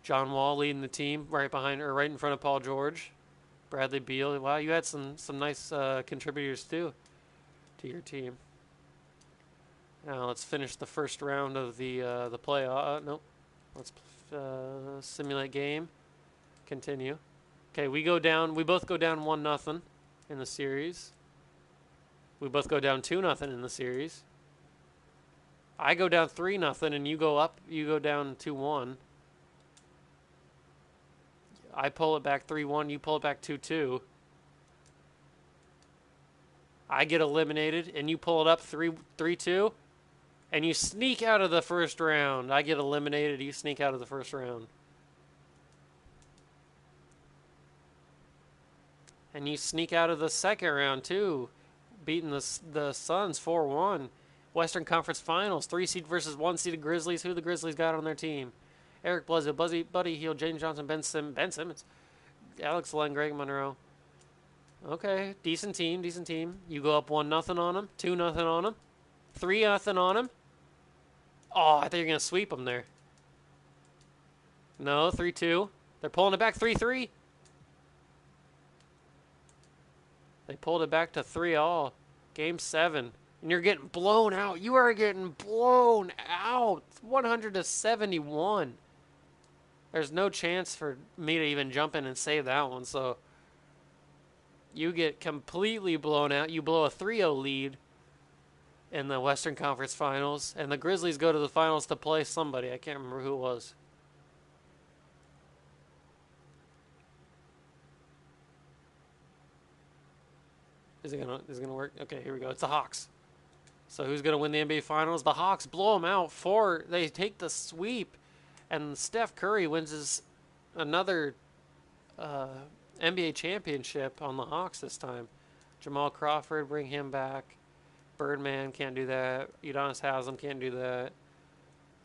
John Wall leading the team right in front of Paul George. Bradley Beal. Wow, you had some nice contributors too to your team. Now let's finish the first round of the playoff. Nope. Let's simulate game. Continue. Okay, we both go down 1-0 in the series. We both go down 2-0 in the series. I go down 3-0 and you go down 2-1. I pull it back 3-1, you pull it back 2-2. I get eliminated and you pull it up 3-2 and you sneak out of the first round. I get eliminated, you sneak out of the first round. And you sneak out of the second round too, beating the Suns 4-1. Western Conference Finals, 3 seed versus 1 seeded Grizzlies. Who the Grizzlies got on their team? Eric Bledsoe, Buddy Hield, James Johnson, Ben Simmons, Alex Len, Greg Monroe. Okay, decent team. You go up 1-0 on them, 2-0 on them, 3-0 on them. Oh, I thought you were gonna sweep them there. No, 3-2. They're pulling it back 3-3. They pulled it back to 3-all. Game 7. And you're getting blown out. You are getting blown out. 100-71. There's no chance for me to even jump in and save that one. So you get completely blown out. You blow a 3-0 lead in the Western Conference Finals. And the Grizzlies go to the finals to play somebody. I can't remember who it was. Is it gonna work? Okay, here we go. It's the Hawks. So who's gonna win the NBA Finals? The Hawks blow them out. They take the sweep, and Steph Curry wins his another uh, NBA championship on the Hawks this time. Jamal Crawford, bring him back. Birdman can't do that. Udonis Haslem can't do that.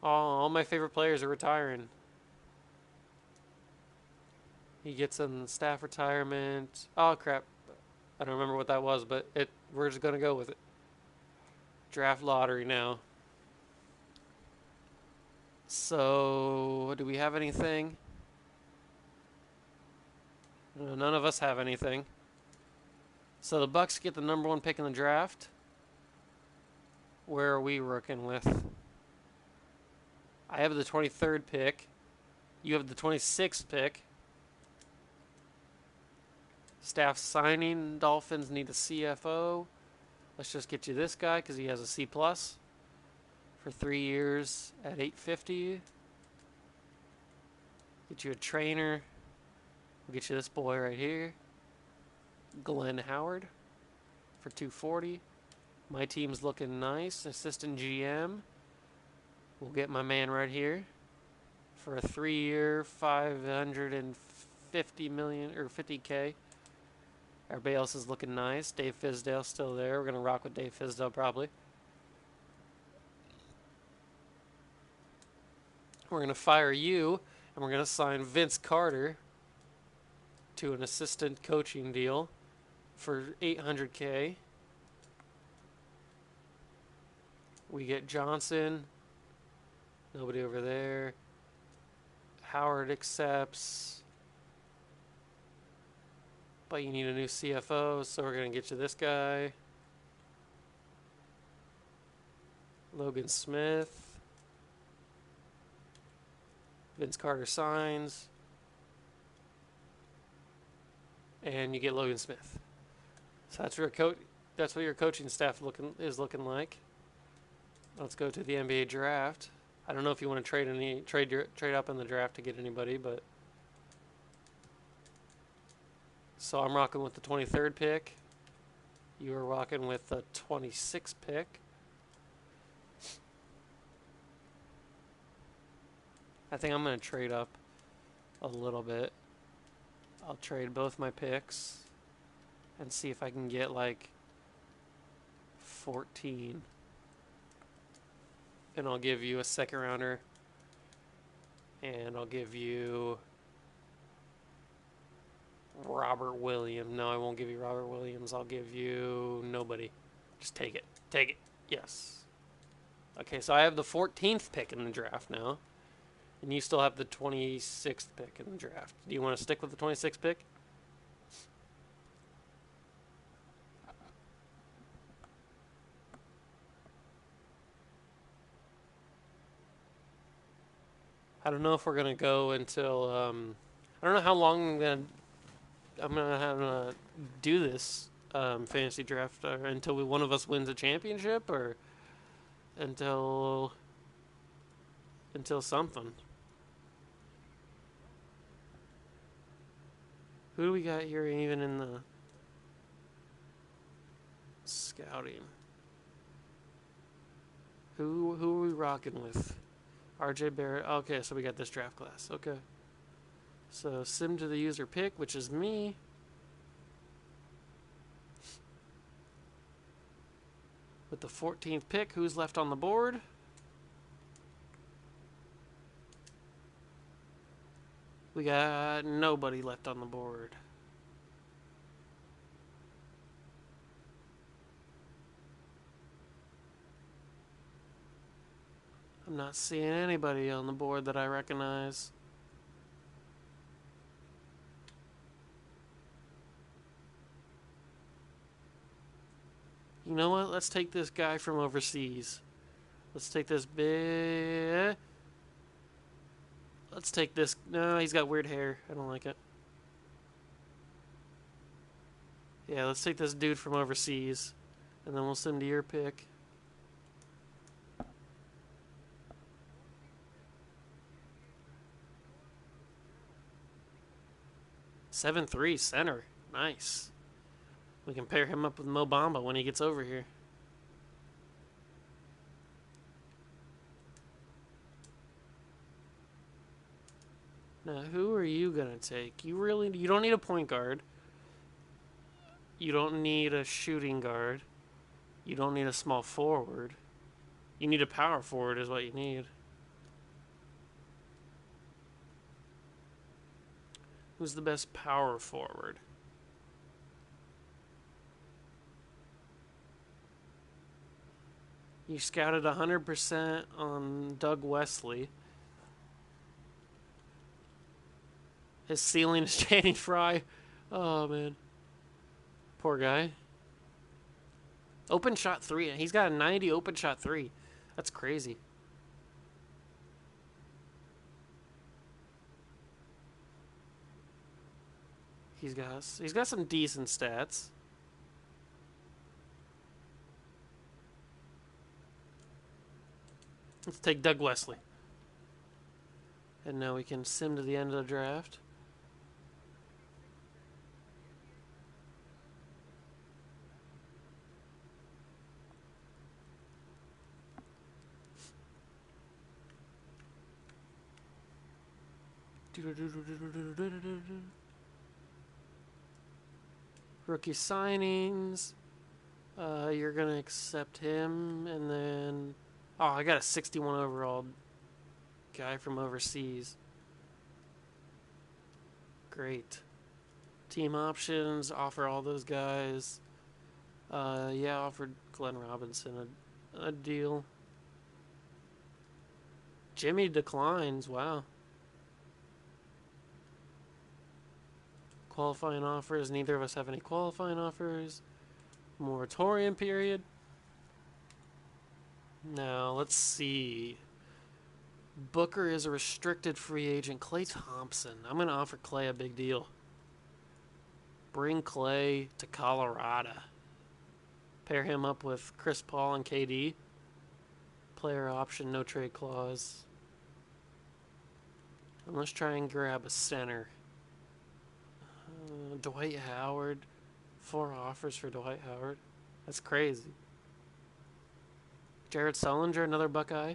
All my favorite players are retiring. He gets in staff retirement. Oh crap! I don't remember what that was, but we're just gonna go with it. Draft lottery now. So, do we have anything? No, none of us have anything. So the Bucks get the #1 pick in the draft. Where are we working with? I have the 23rd pick. You have the 26th pick. Staff signing. Dolphins need a CFO. Let's just get you this guy because he has a C+ for 3 years at $850. Get you a trainer. We'll get you this boy right here. Glenn Howard for $240. My team's looking nice. Assistant GM. We'll get my man right here for a 3-year, $550 million or $50K. Everybody else is looking nice. Dave Fizdale still there. We're gonna rock with Dave Fizdale probably. We're gonna fire you, and we're gonna sign Vince Carter to an assistant coaching deal for $800K. We get Johnson. Nobody over there. Howard accepts. But you need a new CFO, so we're going to get you this guy. Logan Smith. Vince Carter signs. And you get Logan Smith. So that's what your coaching staff is looking like. Let's go to the NBA draft. I don't know if you want to trade up in the draft to get anybody, but so I'm rocking with the 23rd pick. You are rocking with the 26th pick. I think I'm going to trade up a little bit. I'll trade both my picks and see if I can get like 14. And I'll give you a second rounder. And I'll give you Robert Williams. No, I won't give you Robert Williams. I'll give you nobody. Just take it. Take it. Yes. Okay, so I have the 14th pick in the draft now. And you still have the 26th pick in the draft. Do you want to stick with the 26th pick? I don't know if we're going to go until... I don't know how long I'm gonna do this fantasy draft until one of us wins a championship or until something. Who do we got here even in the scouting? Who are we rocking with? RJ Barrett. Okay, so we got this draft class. Okay. So sim to the user pick, which is me. With the 14th pick, who's left on the board? We got nobody left on the board. I'm not seeing anybody on the board that I recognize. You know what? Let's take this guy from overseas. Let's take this big... Let's take this... No, he's got weird hair. I don't like it. Yeah, let's take this dude from overseas. And then we'll send him to your pick. (7'3" center. Nice. We can pair him up with Mo Bamba when he gets over here. Now, who are you going to take? You don't need a point guard. You don't need a shooting guard. You don't need a small forward. You need a power forward is what you need. Who's the best power forward? You scouted 100% on Doug Wesley. His ceiling is Channing Frye. Oh, man. Poor guy. Open shot 3. He's got a 90 open shot 3. That's crazy. He's got some decent stats. Let's take Doug Wesley. And now we can sim to the end of the draft. Rookie signings. You're going to accept him. And then... Oh, I got a 61 overall guy from overseas. Great. Team options. Offer all those guys. Yeah, offered Glenn Robinson a deal. Jimmy declines. Wow. Qualifying offers. Neither of us have any qualifying offers. Moratorium period. Now, let's see. Booker is a restricted free agent. Klay Thompson. I'm going to offer Klay a big deal. Bring Klay to Colorado. Pair him up with Chris Paul and KD. Player option, no trade clause. And let's try and grab a center. Dwight Howard. 4 offers for Dwight Howard. That's crazy. Jared Sullinger, another Buckeye.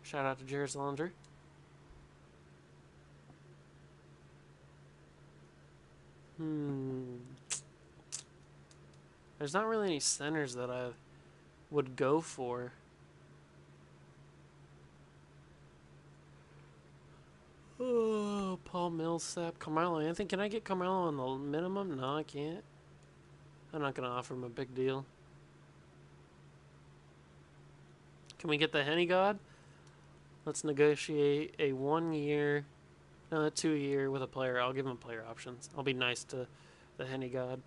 Shout out to Jared Sullinger. There's not really any centers that I would go for. Oh, Paul Millsap. Carmelo Anthony. Can I get Carmelo on the minimum? No, I can't. I'm not going to offer him a big deal. Can we get the Henny God? Let's negotiate a 1-year, no, a 2-year with a player. I'll give him player options. I'll be nice to the Henny God.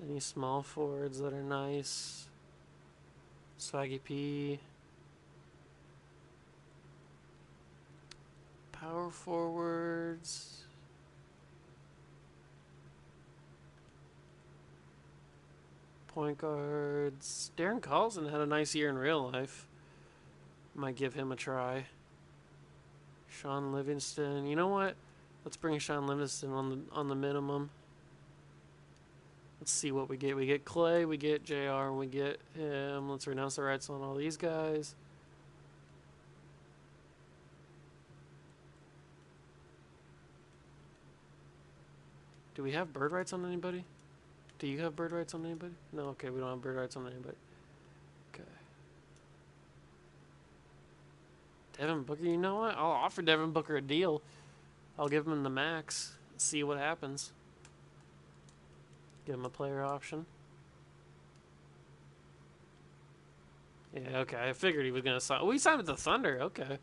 Any small forwards that are nice? Swaggy P. Power forwards. Point guards. Darren Collison had a nice year in real life. Might give him a try. Sean Livingston. You know what? Let's bring Sean Livingston on the minimum. Let's see what we get. We get Klay, we get JR, and we get him. Let's renounce the rights on all these guys. Do we have bird rights on anybody? Do you have bird rights on anybody? No, okay, we don't have bird rights on anybody. Okay. Devin Booker, you know what? I'll offer Devin Booker a deal. I'll give him the max. See what happens. Give him a player option. Yeah, okay. I figured he was going to sign. Oh, he signed with the Thunder. Okay.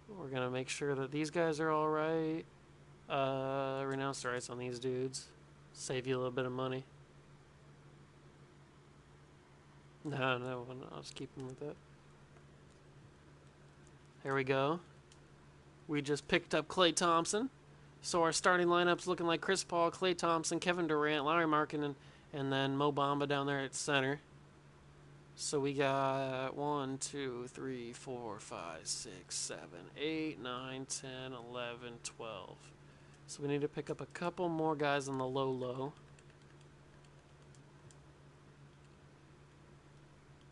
We're going to make sure that these guys are all right. Renounce the rights on these dudes. Save you a little bit of money. No, I'll just keep them with that. There we go. We just picked up Klay Thompson. So our starting lineup's looking like Chris Paul, Klay Thompson, Kevin Durant, Larry Markkinen, and then Mo Bamba down there at center. So we got 1, 2, 3, 4, 5, 6, 7, 8, 9, 10, 11, 12. So we need to pick up a couple more guys on the low.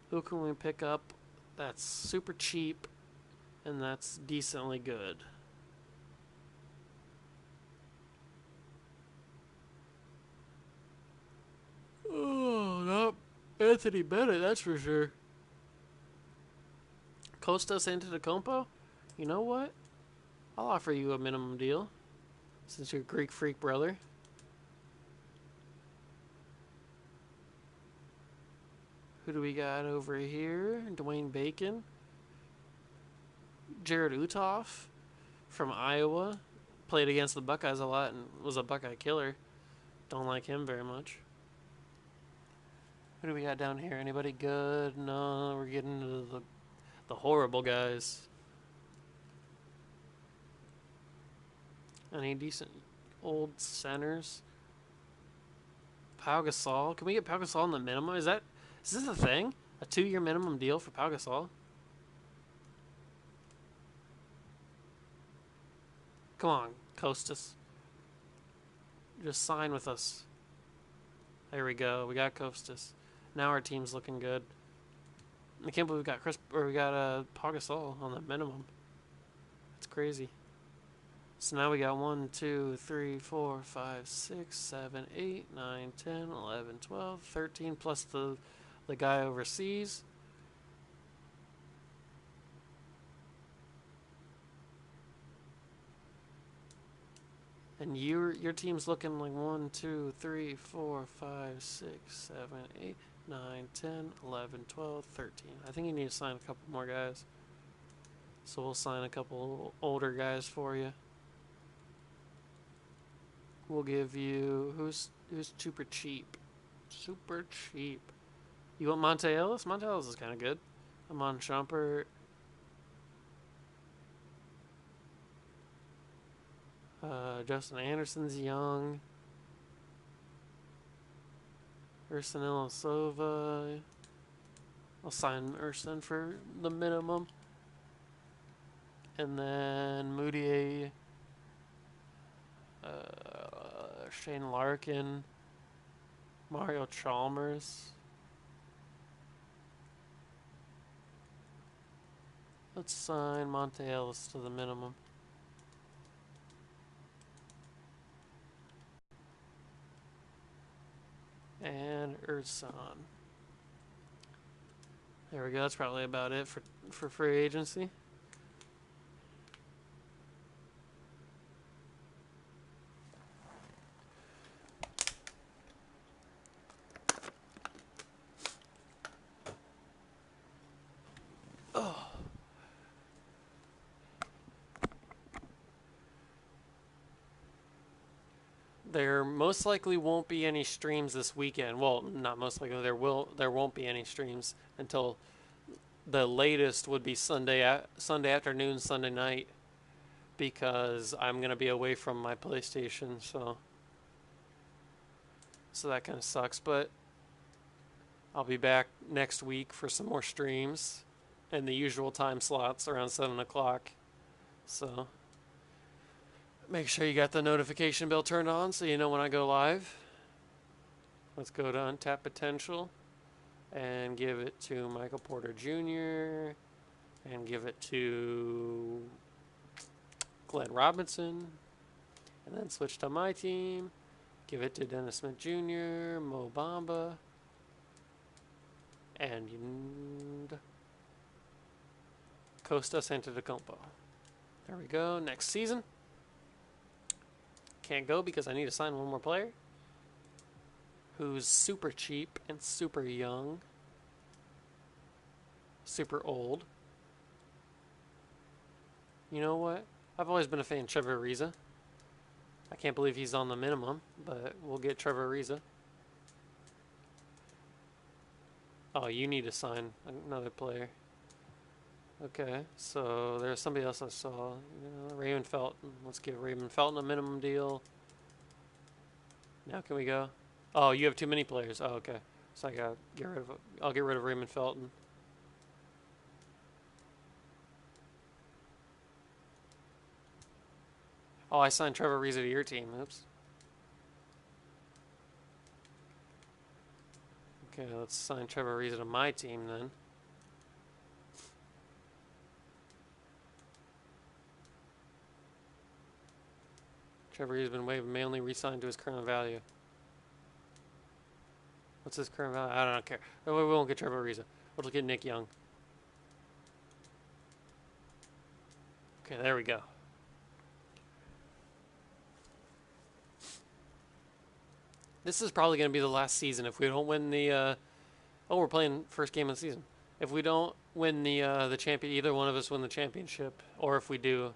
Who can we pick up that's super cheap and that's decently good? Oh, not Anthony Bennett, that's for sure. Costas Antetokounmpo? You know what? I'll offer you a minimum deal since you're a Greek freak brother. Who do we got over here? Dwayne Bacon. Jared Utoff from Iowa. Played against the Buckeyes a lot and was a Buckeye killer. Don't like him very much. Who do we got down here? Anybody good? No, we're getting into the horrible guys. Any decent old centers? Pau Gasol. Can we get Pau Gasol on the minimum? Is this a thing? A 2-year minimum deal for Pau Gasol? Come on, Costas. Just sign with us. There we go. We got Costas. Now our team's looking good. I can't believe we got Pau Gasol on the minimum. It's crazy. So now we got 1, 2, 3, 4, 5, 6, 7, 8, 9, 10, 11, 12, 13 plus the guy overseas. And your team's looking like 1, 2, 3, 4, 5, 6, 7, 8, 9, 10, 11, 12, 13. I think you need to sign a couple more guys. So we'll sign a couple older guys for you. We'll give you who's super cheap. Super cheap. You want Monte Ellis? Monte Ellis is kind of good. Amon Shumpert. Justin Anderson's young. Urson Ilyasova. I'll sign Urson for the minimum. And then Moutier. Shane Larkin. Mario Chalmers. Let's sign Monte Ellis to the minimum. And Urson. There we go. That's probably about it for free agency. Oh. There most likely won't be any streams this weekend. Well, not most likely. There won't be any streams until the latest would be Sunday afternoon, Sunday night, because I'm gonna be away from my PlayStation. So that kind of sucks. But I'll be back next week for some more streams, and the usual time slots around 7 o'clock. So make sure you got the notification bell turned on so you know when I go live. Let's go to Untapped Potential and give it to Michael Porter Jr. and give it to Glenn Robinson. And then switch to my team. Give it to Dennis Smith Jr., Mo Bamba, and Costas Antetokounmpo. There we go. Next season. Can't go because I need to sign one more player who's super cheap and super young, super old. You know what? I've always been a fan of Trevor Ariza. I can't believe he's on the minimum, but we'll get Trevor Ariza. Oh, you need to sign another player. Okay, so there's somebody else I saw. Raymond Felton. Let's give Raymond Felton a minimum deal. Now can we go? Oh, you have too many players. Oh, okay. So I'll get rid of Raymond Felton. Oh, I signed Trevor Ariza to your team. Oops. Okay, let's sign Trevor Ariza to my team then. Trevor Ariza's been waived, mainly re-signed to his current value. What's his current value? I don't care. We won't get Trevor Ariza. We'll get Nick Young. Okay, there we go. This is probably going to be the last season if we don't win the. We're playing first game of the season. If we don't win the champion, either one of us win the championship, or if we do,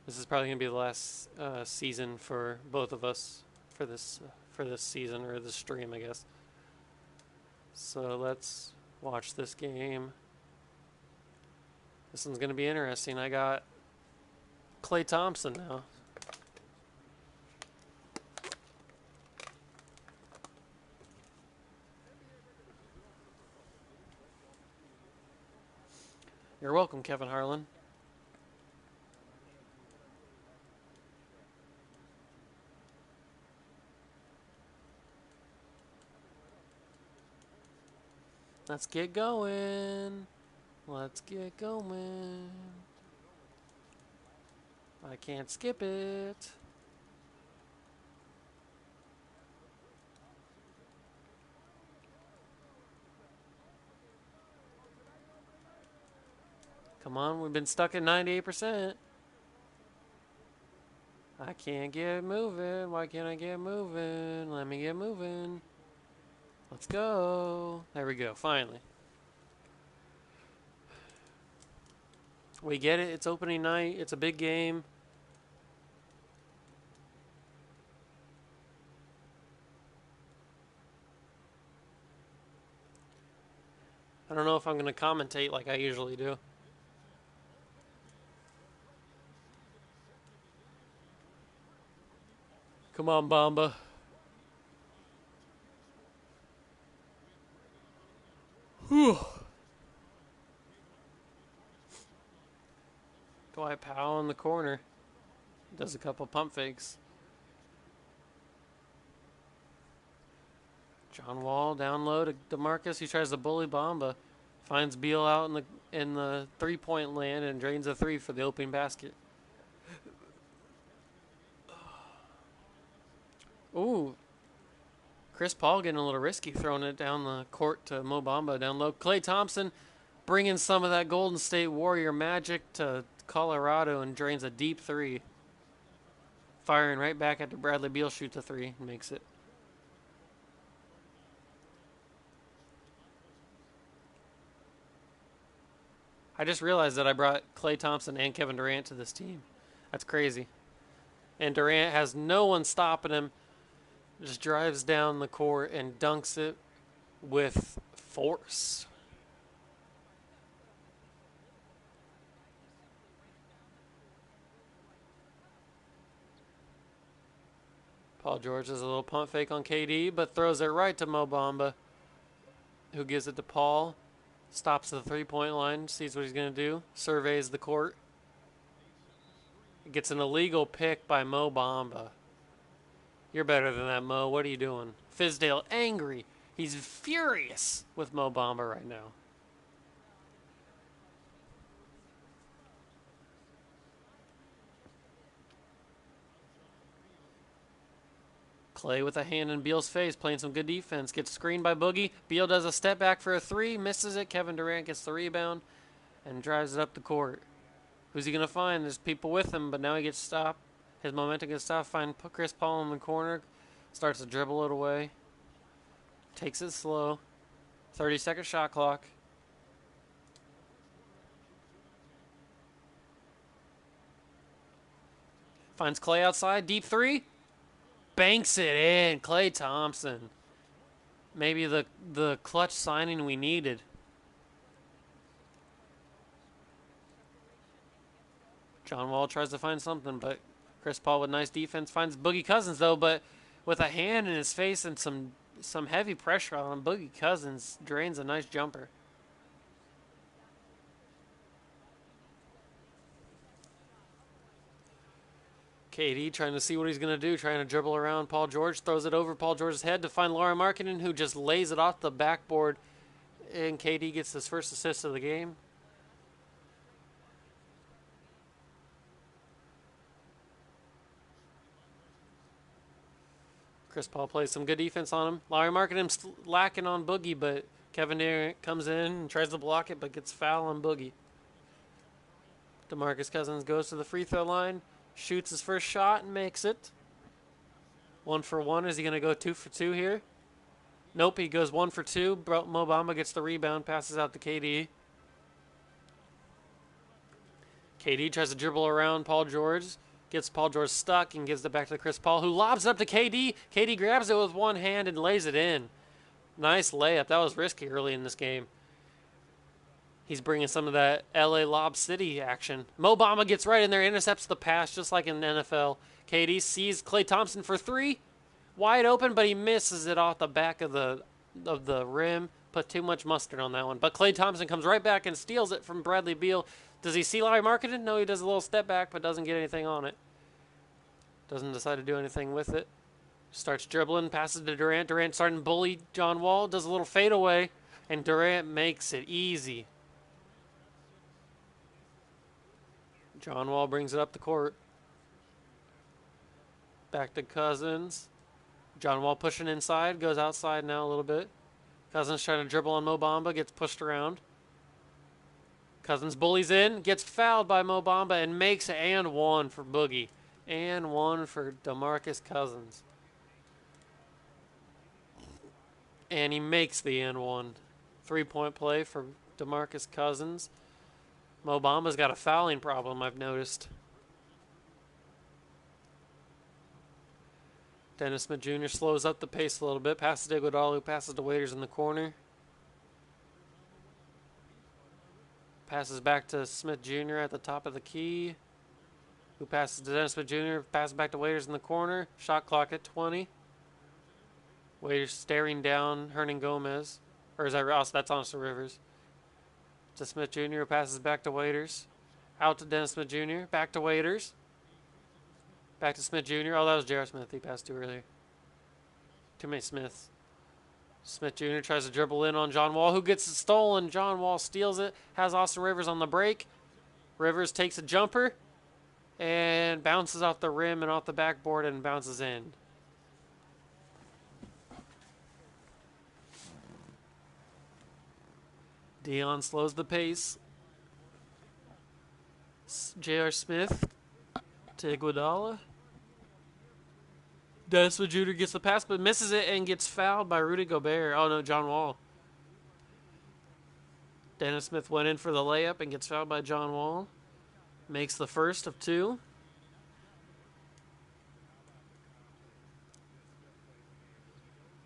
this is probably going to be the last season for both of us for this season or this stream, I guess. So let's watch this game. This one's going to be interesting. I got Klay Thompson now. You're welcome, Kevin Harlan. Let's get going. Let's get going. I can't skip it. Come on, we've been stuck at 98%. I can't get moving. Why can't I get moving? Let me get moving. Let's go. There we go, finally. We get it. It's opening night. It's a big game. I don't know if I'm going to commentate like I usually do. Come on, Bamba. Whew. Dwight Powell in the corner. Does a couple pump fakes. John Wall down low to DeMarcus. He tries to bully Bamba. Finds Beal out in the three-point land and drains a three for the opening basket. Ooh. Chris Paul getting a little risky, throwing it down the court to Mo Bamba down low. Klay Thompson bringing some of that Golden State Warrior magic to Colorado and drains a deep three. Firing right back at Bradley Beal, shoots a three and makes it. I just realized that I brought Klay Thompson and Kevin Durant to this team. That's crazy. And Durant has no one stopping him. Just drives down the court and dunks it with force. Paul George does a little pump fake on KD, but throws it right to Mo Bamba, who gives it to Paul. Stops at the three-point line, sees what he's going to do, surveys the court. Gets an illegal pick by Mo Bamba. You're better than that, Mo. What are you doing? Fizdale angry. He's furious with Mo Bamba right now. Klay with a hand in Beal's face, playing some good defense. Gets screened by Boogie. Beal does a step back for a three, misses it. Kevin Durant gets the rebound and drives it up the court. Who's he going to find? There's people with him, but now he gets stopped. His momentum gets stopped. Find Chris Paul in the corner. Starts to dribble it away. Takes it slow. 30-second shot clock. Finds Klay outside. Deep three. Banks it in. Klay Thompson. Maybe the clutch signing we needed. John Wall tries to find something, but Chris Paul with nice defense finds Boogie Cousins, though, but with a hand in his face and some some heavy pressure on him. Boogie Cousins drains a nice jumper. KD trying to see what he's going to do, trying to dribble around Paul George, throws it over Paul George's head to find Lauri Markkanen, who just lays it off the backboard, and KD gets his first assist of the game. Chris Paul plays some good defense on him. Lauri Markkanen's lacking on Boogie, but Kevin Durant comes in and tries to block it, but gets foul on Boogie. DeMarcus Cousins goes to the free throw line, shoots his first shot and makes it. 1 for 1. Is he going to go 2 for 2 here? Nope, he goes 1 for 2. Mo Bamba gets the rebound, passes out to KD. KD tries to dribble around Paul George, gets Paul George stuck and gives it back to Chris Paul, who lobs it up to KD. KD grabs it with one hand and lays it in. Nice layup. That was risky early in this game. He's bringing some of that LA Lob City action. Mo Bamba gets right in there, intercepts the pass just like in the NFL. KD sees Klay Thompson for 3. Wide open, but he misses it off the back of the rim. Put too much mustard on that one. But Klay Thompson comes right back and steals it from Bradley Beal. Does he see Lauri Markkanen? No, he does a little step back, but doesn't get anything on it. Doesn't decide to do anything with it. Starts dribbling, passes to Durant. Durant starting to bully John Wall. Does a little fadeaway, and Durant makes it easy. John Wall brings it up the court. Back to Cousins. John Wall pushing inside. Goes outside now a little bit. Cousins trying to dribble on Mo Bamba. Gets pushed around. Cousins bullies in. Gets fouled by Mo Bamba and makes it and 1 for Boogie. And 1 for DeMarcus Cousins. And he makes the and 1. 3-point play for DeMarcus Cousins. Mo Bamba's got a fouling problem, I've noticed. Dennis Smith Jr. slows up the pace a little bit. Passes to Iguodala, who passes to Waiters in the corner. Passes back to Smith Jr. at the top of the key. Who passes to Dennis Smith Jr. Passes back to Waiters in the corner. Shot clock at 20. Waiters staring down Hernan Gomez. Or is that Ross? That's Austin Rivers. To Smith Jr. who passes back to Waiters. Out to Dennis Smith Jr. Back to Waiters. Back to Smith Jr. Oh, that was J.R. Smith he passed to earlier. Too many Smiths. Smith Jr. tries to dribble in on John Wall, who gets it stolen. John Wall steals it. Has Austin Rivers on the break. Rivers takes a jumper and bounces off the rim and off the backboard and bounces in. Dion slows the pace. J.R. Smith to Iguodala. Dennis Smith Jr. gets the pass but misses it and gets fouled by Rudy Gobert. Oh no, John Wall. Dennis Smith went in for the layup and gets fouled by John Wall. Makes the first of 2.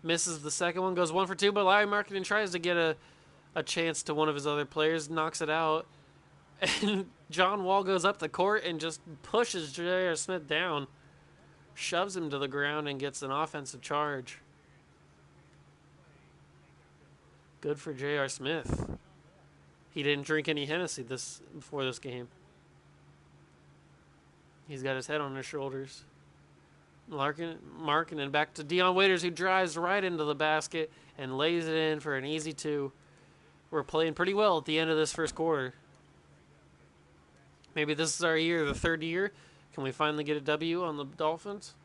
Misses the second one, goes 1 for 2, but Lauri Markkanen tries to get a chance to one of his other players, knocks it out. And John Wall goes up the court and just pushes J.R. Smith down. Shoves him to the ground and gets an offensive charge. Good for J.R. Smith. He didn't drink any Hennessy before this game. He's got his head on his shoulders. Markkanen back to Dion Waiters, who drives right into the basket and lays it in for an easy 2. We're playing pretty well at the end of this first quarter. Maybe this is our year, the 3rd year. Can we finally get a W on the Dolphins?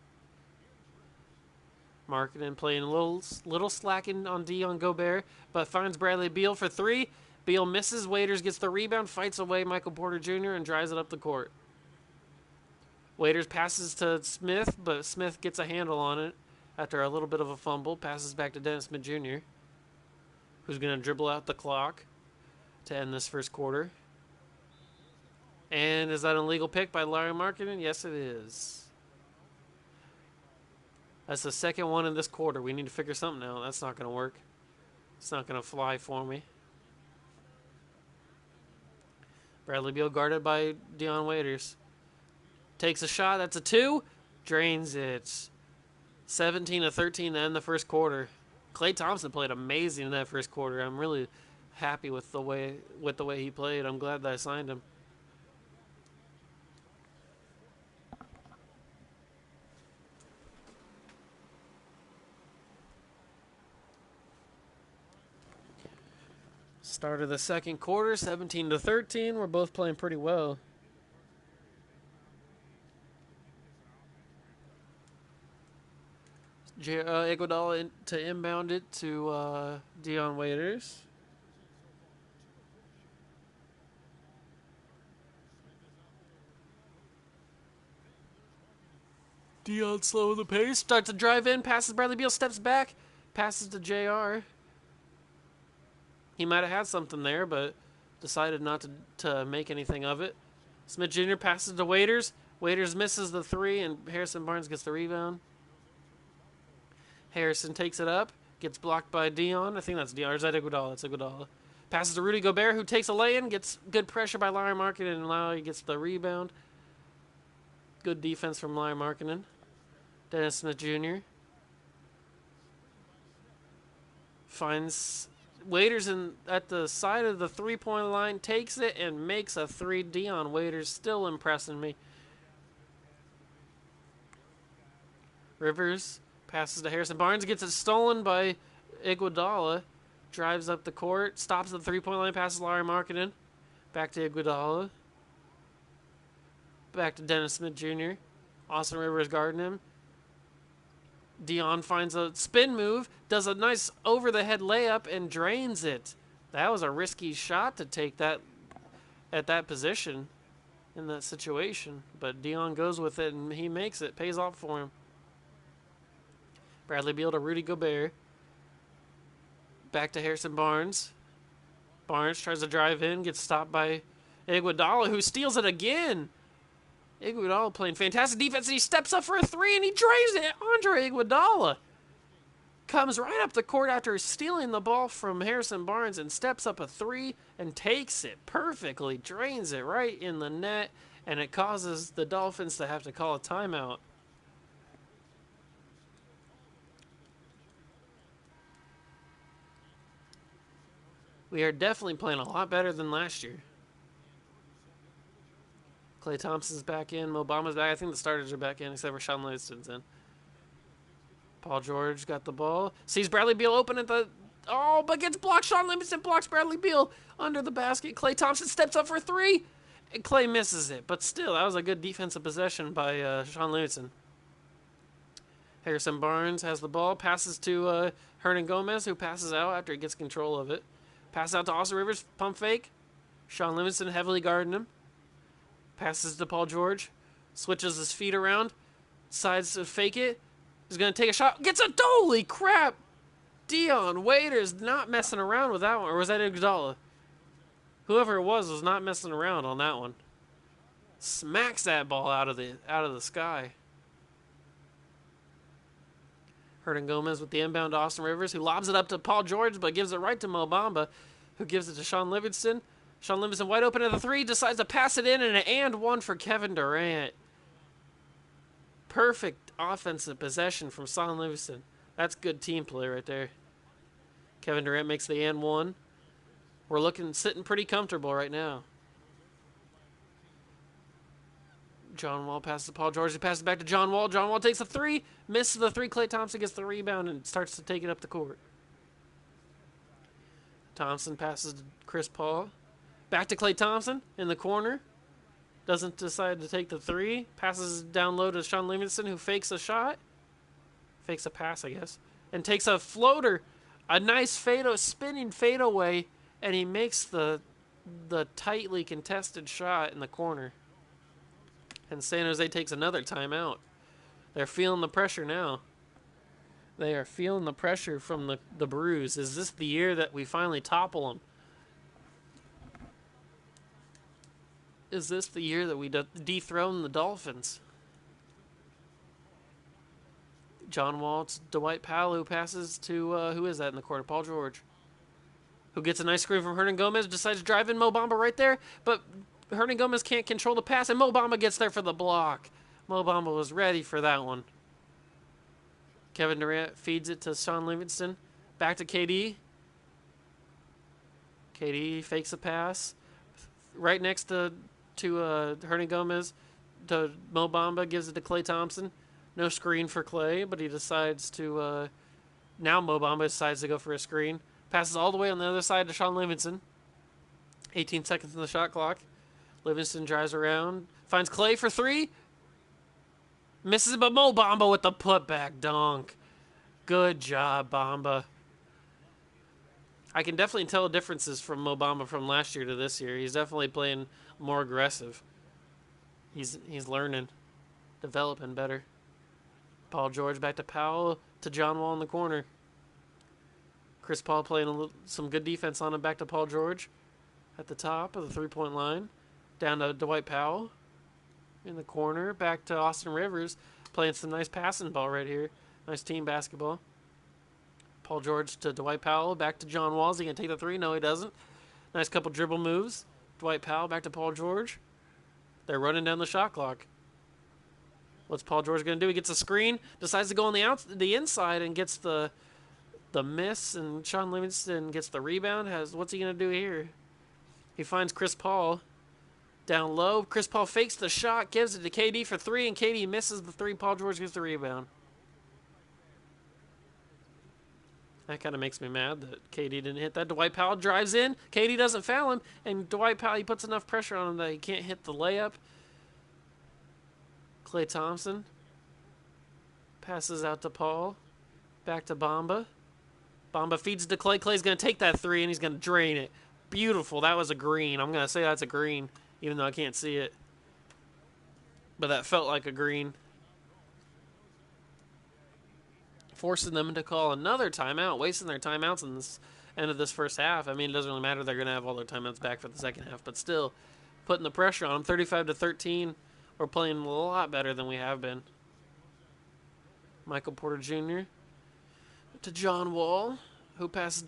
Markkanen playing a little slacking on Dion Gobert, but finds Bradley Beal for 3. Beal misses. Waiters gets the rebound, fights away Michael Porter Jr. and drives it up the court. Waiters passes to Smith, but Smith gets a handle on it after a little bit of a fumble. Passes back to Dennis Smith Jr., who's going to dribble out the clock to end this first quarter. And is that an illegal pick by Lauri Markkanen? Yes, it is. That's the second one in this quarter. We need to figure something out. That's not going to work. It's not going to fly for me. Bradley Beal guarded by Dion Waiters. Takes a shot. That's a 2. Drains it. 17-13 to end the first quarter. Klay Thompson played amazing in that first quarter. I'm really happy with the way he played. I'm glad that I signed him. Start of the second quarter, 17-13. We're both playing pretty well. Iguodala to inbound it to Dion Waiters. Dion slow the pace. Starts to drive in. Passes Bradley Beal. Steps back. Passes to JR. He might have had something there, but decided not to make anything of it. Smith Jr. passes to Waiters. Waiters misses the three, and Harrison Barnes gets the rebound. Harrison takes it up, gets blocked by Dion. I think that's Dion. Or is that Iguodala? That's Iguodala. Passes to Rudy Gobert, who takes a lay-in, gets good pressure by Larry Markkinen, and Lowry gets the rebound. Good defense from Larry Markkinen. Dennis Smith Jr. finds Waiters at the side of the three-point line, takes it, and makes a three. Dion Waiters still impressing me. Rivers passes to Harrison Barnes, gets it stolen by Iguodala, drives up the court, stops at the three-point line, passes Larry Markkinen, back to Iguodala, back to Dennis Smith Jr. Austin Rivers guarding him. Dion finds a spin move, does a nice over-the-head layup, and drains it. That was a risky shot to take that at that position in that situation, but Dion goes with it, and he makes it. Pays off for him. Bradley Beal to Rudy Gobert. Back to Harrison Barnes. Barnes tries to drive in, gets stopped by Iguodala, who steals it again. Iguodala playing fantastic defense, and he steps up for a three, and he drains it. Andre Iguodala comes right up the court after stealing the ball from Harrison Barnes and steps up a three and takes it perfectly, drains it right in the net, and it causes the Dolphins to have to call a timeout. We are definitely playing a lot better than last year. Klay Thompson's back in. Mo Bamba's back. I think the starters are back in, except for Sean Livingston's in. Paul George got the ball. Sees Bradley Beal open at the... Oh, but gets blocked. Sean Livingston blocks Bradley Beal under the basket. Klay Thompson steps up for three. And Klay misses it. But still, that was a good defensive possession by Sean Livingston. Harrison Barnes has the ball. Passes to Hernan Gomez, who passes out after he gets control of it. Passes out to Austin Rivers. Pump fake. Sean Livingston heavily guarding him. Passes to Paul George. Switches his feet around. Decides to fake it. He's going to take a shot. Gets a... Holy crap! Dion Waiters not messing around with that one. Or was that Iguodala? Whoever it was not messing around on that one. Smacks that ball out of the sky. Hernan Gomez with the inbound to Austin Rivers, who lobs it up to Paul George, but gives it right to Mo Bamba, who gives it to Sean Livingston. Sean Livingston wide open at the three, decides to pass it in, and an and one for Kevin Durant. Perfect offensive possession from Sean Livingston. That's good team play right there. Kevin Durant makes the and one. We're sitting pretty comfortable right now. John Wall passes to Paul George. He passes back to John Wall. John Wall takes a three. Misses the three. Klay Thompson gets the rebound and starts to take it up the court. Thompson passes to Chris Paul. Back to Klay Thompson in the corner. Doesn't decide to take the three. Passes down low to Sean Livingston, who fakes a shot. Fakes a pass, I guess. And takes a floater. A nice spinning fadeaway. And he makes the tightly contested shot in the corner. And San Jose takes another timeout. They're feeling the pressure now. They are feeling the pressure from the bruise. Is this the year that we finally topple them? Is this the year that we dethrone the Dolphins? John Wall to Dwight Powell, who passes to, who is that in the corner? Paul George. Who gets a nice screen from Hernan Gomez, decides to drive in Mo Bamba right there, but Hernan Gomez can't control the pass, and Mo Bamba gets there for the block. Mo Bamba was ready for that one. Kevin Durant feeds it to Sean Livingston. Back to KD. KD fakes a pass. Right next to Hernan Gomez. To Mo Bamba, gives it to Klay Thompson. No screen for Klay, but he decides to... now Mo Bamba decides to go for a screen. Passes all the way on the other side to Sean Livingston. 18 seconds on the shot clock. Livingston drives around. Finds Klay for three. Misses it, but Mo Bamba with the putback dunk. Good job, Bamba. I can definitely tell differences from Mo Bamba from last year to this year. He's definitely playing more aggressive. He's learning, developing better. Paul George back to Powell, to John Wall in the corner. Chris Paul playing some good defense on him, back to Paul George at the top of the three-point line. Down to Dwight Powell in the corner. Back to Austin Rivers, playing some nice passing ball right here. Nice team basketball. Paul George to Dwight Powell, back to John Wall. Is he going to take the three? No, he doesn't. Nice couple dribble moves. Dwight Powell back to Paul George. They're running down the shot clock. What's Paul George going to do? He gets a screen, decides to go on the inside and gets the miss, and Sean Livingston gets the rebound. What's he going to do here? He finds Chris Paul down low. Chris Paul fakes the shot, gives it to KD for three, and KD misses the three. Paul George gets the rebound. That kind of makes me mad that KD didn't hit that. Dwight Powell drives in. KD doesn't foul him, and Dwight Powell, he puts enough pressure on him that he can't hit the layup. Klay Thompson passes out to Paul. Back to Bamba. Bamba feeds to Klay. Klay's going to take that three, and he's going to drain it. Beautiful. That was a green. I'm going to say that's a green, even though I can't see it. But that felt like a green. Forcing them to call another timeout, wasting their timeouts in this end of this first half. I mean, it doesn't really matter. They're going to have all their timeouts back for the second half, but still putting the pressure on them. 35-13. We're playing a lot better than we have been. Michael Porter Jr. to John Wall, who passes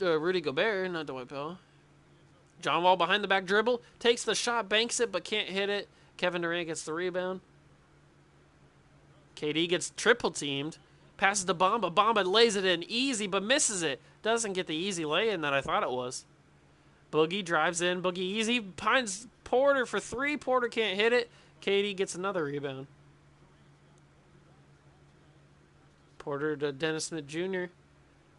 Rudy Gobert, not Dwight Powell. John Wall behind the back dribble, takes the shot, banks it, but can't hit it. Kevin Durant gets the rebound. KD gets triple teamed. Passes to Bamba. Bamba lays it in easy, but misses it. Doesn't get the easy lay-in that I thought it was. Boogie drives in. Boogie easy. Finds Porter for three. Porter can't hit it. KD gets another rebound. Porter to Dennis Smith Jr.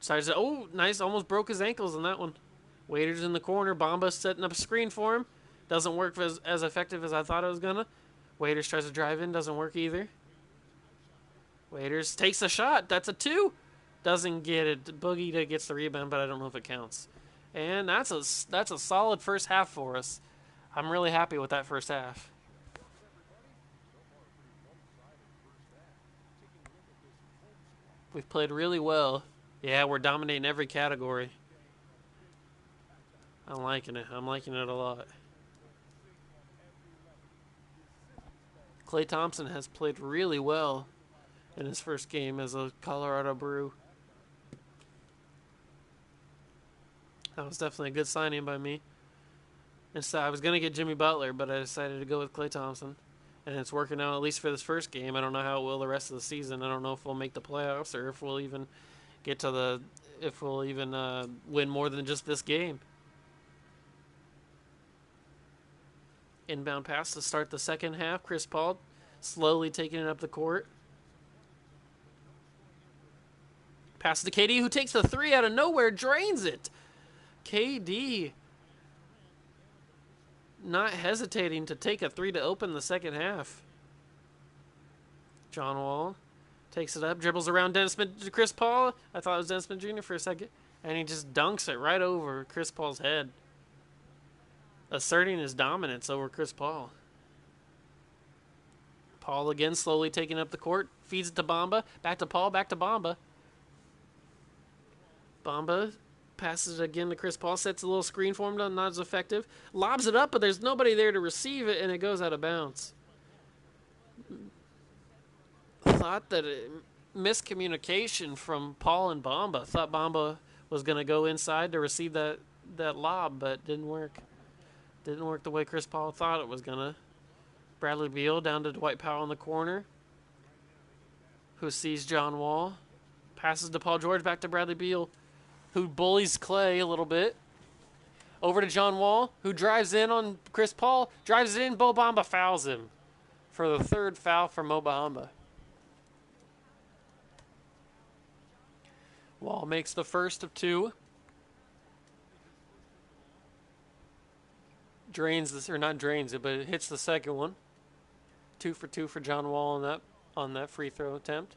Decides to, oh, nice. Almost broke his ankles on that one. Waiters in the corner. Bamba setting up a screen for him. Doesn't work as effective as I thought it was going to. Waiters tries to drive in. Doesn't work either. Waiters takes a shot. That's a two. Doesn't get it. Boogie gets the rebound, but I don't know if it counts. And that's a solid first half for us. I'm really happy with that first half. We've played really well. Yeah, we're dominating every category. I'm liking it. I'm liking it a lot. Klay Thompson has played really well in his first game as a Colorado Brew. That was definitely a good signing by me. And so I was going to get Jimmy Butler, but I decided to go with Klay Thompson. And it's working out, at least for this first game. I don't know how it will the rest of the season. I don't know if we'll make the playoffs or if we'll even win more than just this game. Inbound pass to start the second half. Chris Paul slowly taking it up the court. Pass to KD, who takes the three out of nowhere, drains it. KD not hesitating to take a three to open the second half. John Wall takes it up, dribbles around Dennis Smith to Chris Paul. I thought it was Dennis Smith Jr. for a second. And he just dunks it right over Chris Paul's head, asserting his dominance over Chris Paul. Paul again slowly taking up the court. Feeds it to Bamba. Back to Paul. Back to Bamba. Bamba passes it again to Chris Paul. Sets a little screen for him. Not as effective. Lobs it up, but there's nobody there to receive it, and it goes out of bounds. Thought that miscommunication from Paul and Bamba. Thought Bamba was going to go inside to receive that lob, but didn't work. Didn't work the way Chris Paul thought it was going to. Bradley Beal down to Dwight Powell in the corner, who sees John Wall. Passes to Paul George, back to Bradley Beal, who bullies Clay a little bit. Over to John Wall, who drives in on Chris Paul. Drives it in, Mo Bamba fouls him for the third foul for Mo Bamba. Wall makes the first of two. Drains this, or not drains it, but it hits the second one. 2 for 2 for John Wall on that free throw attempt.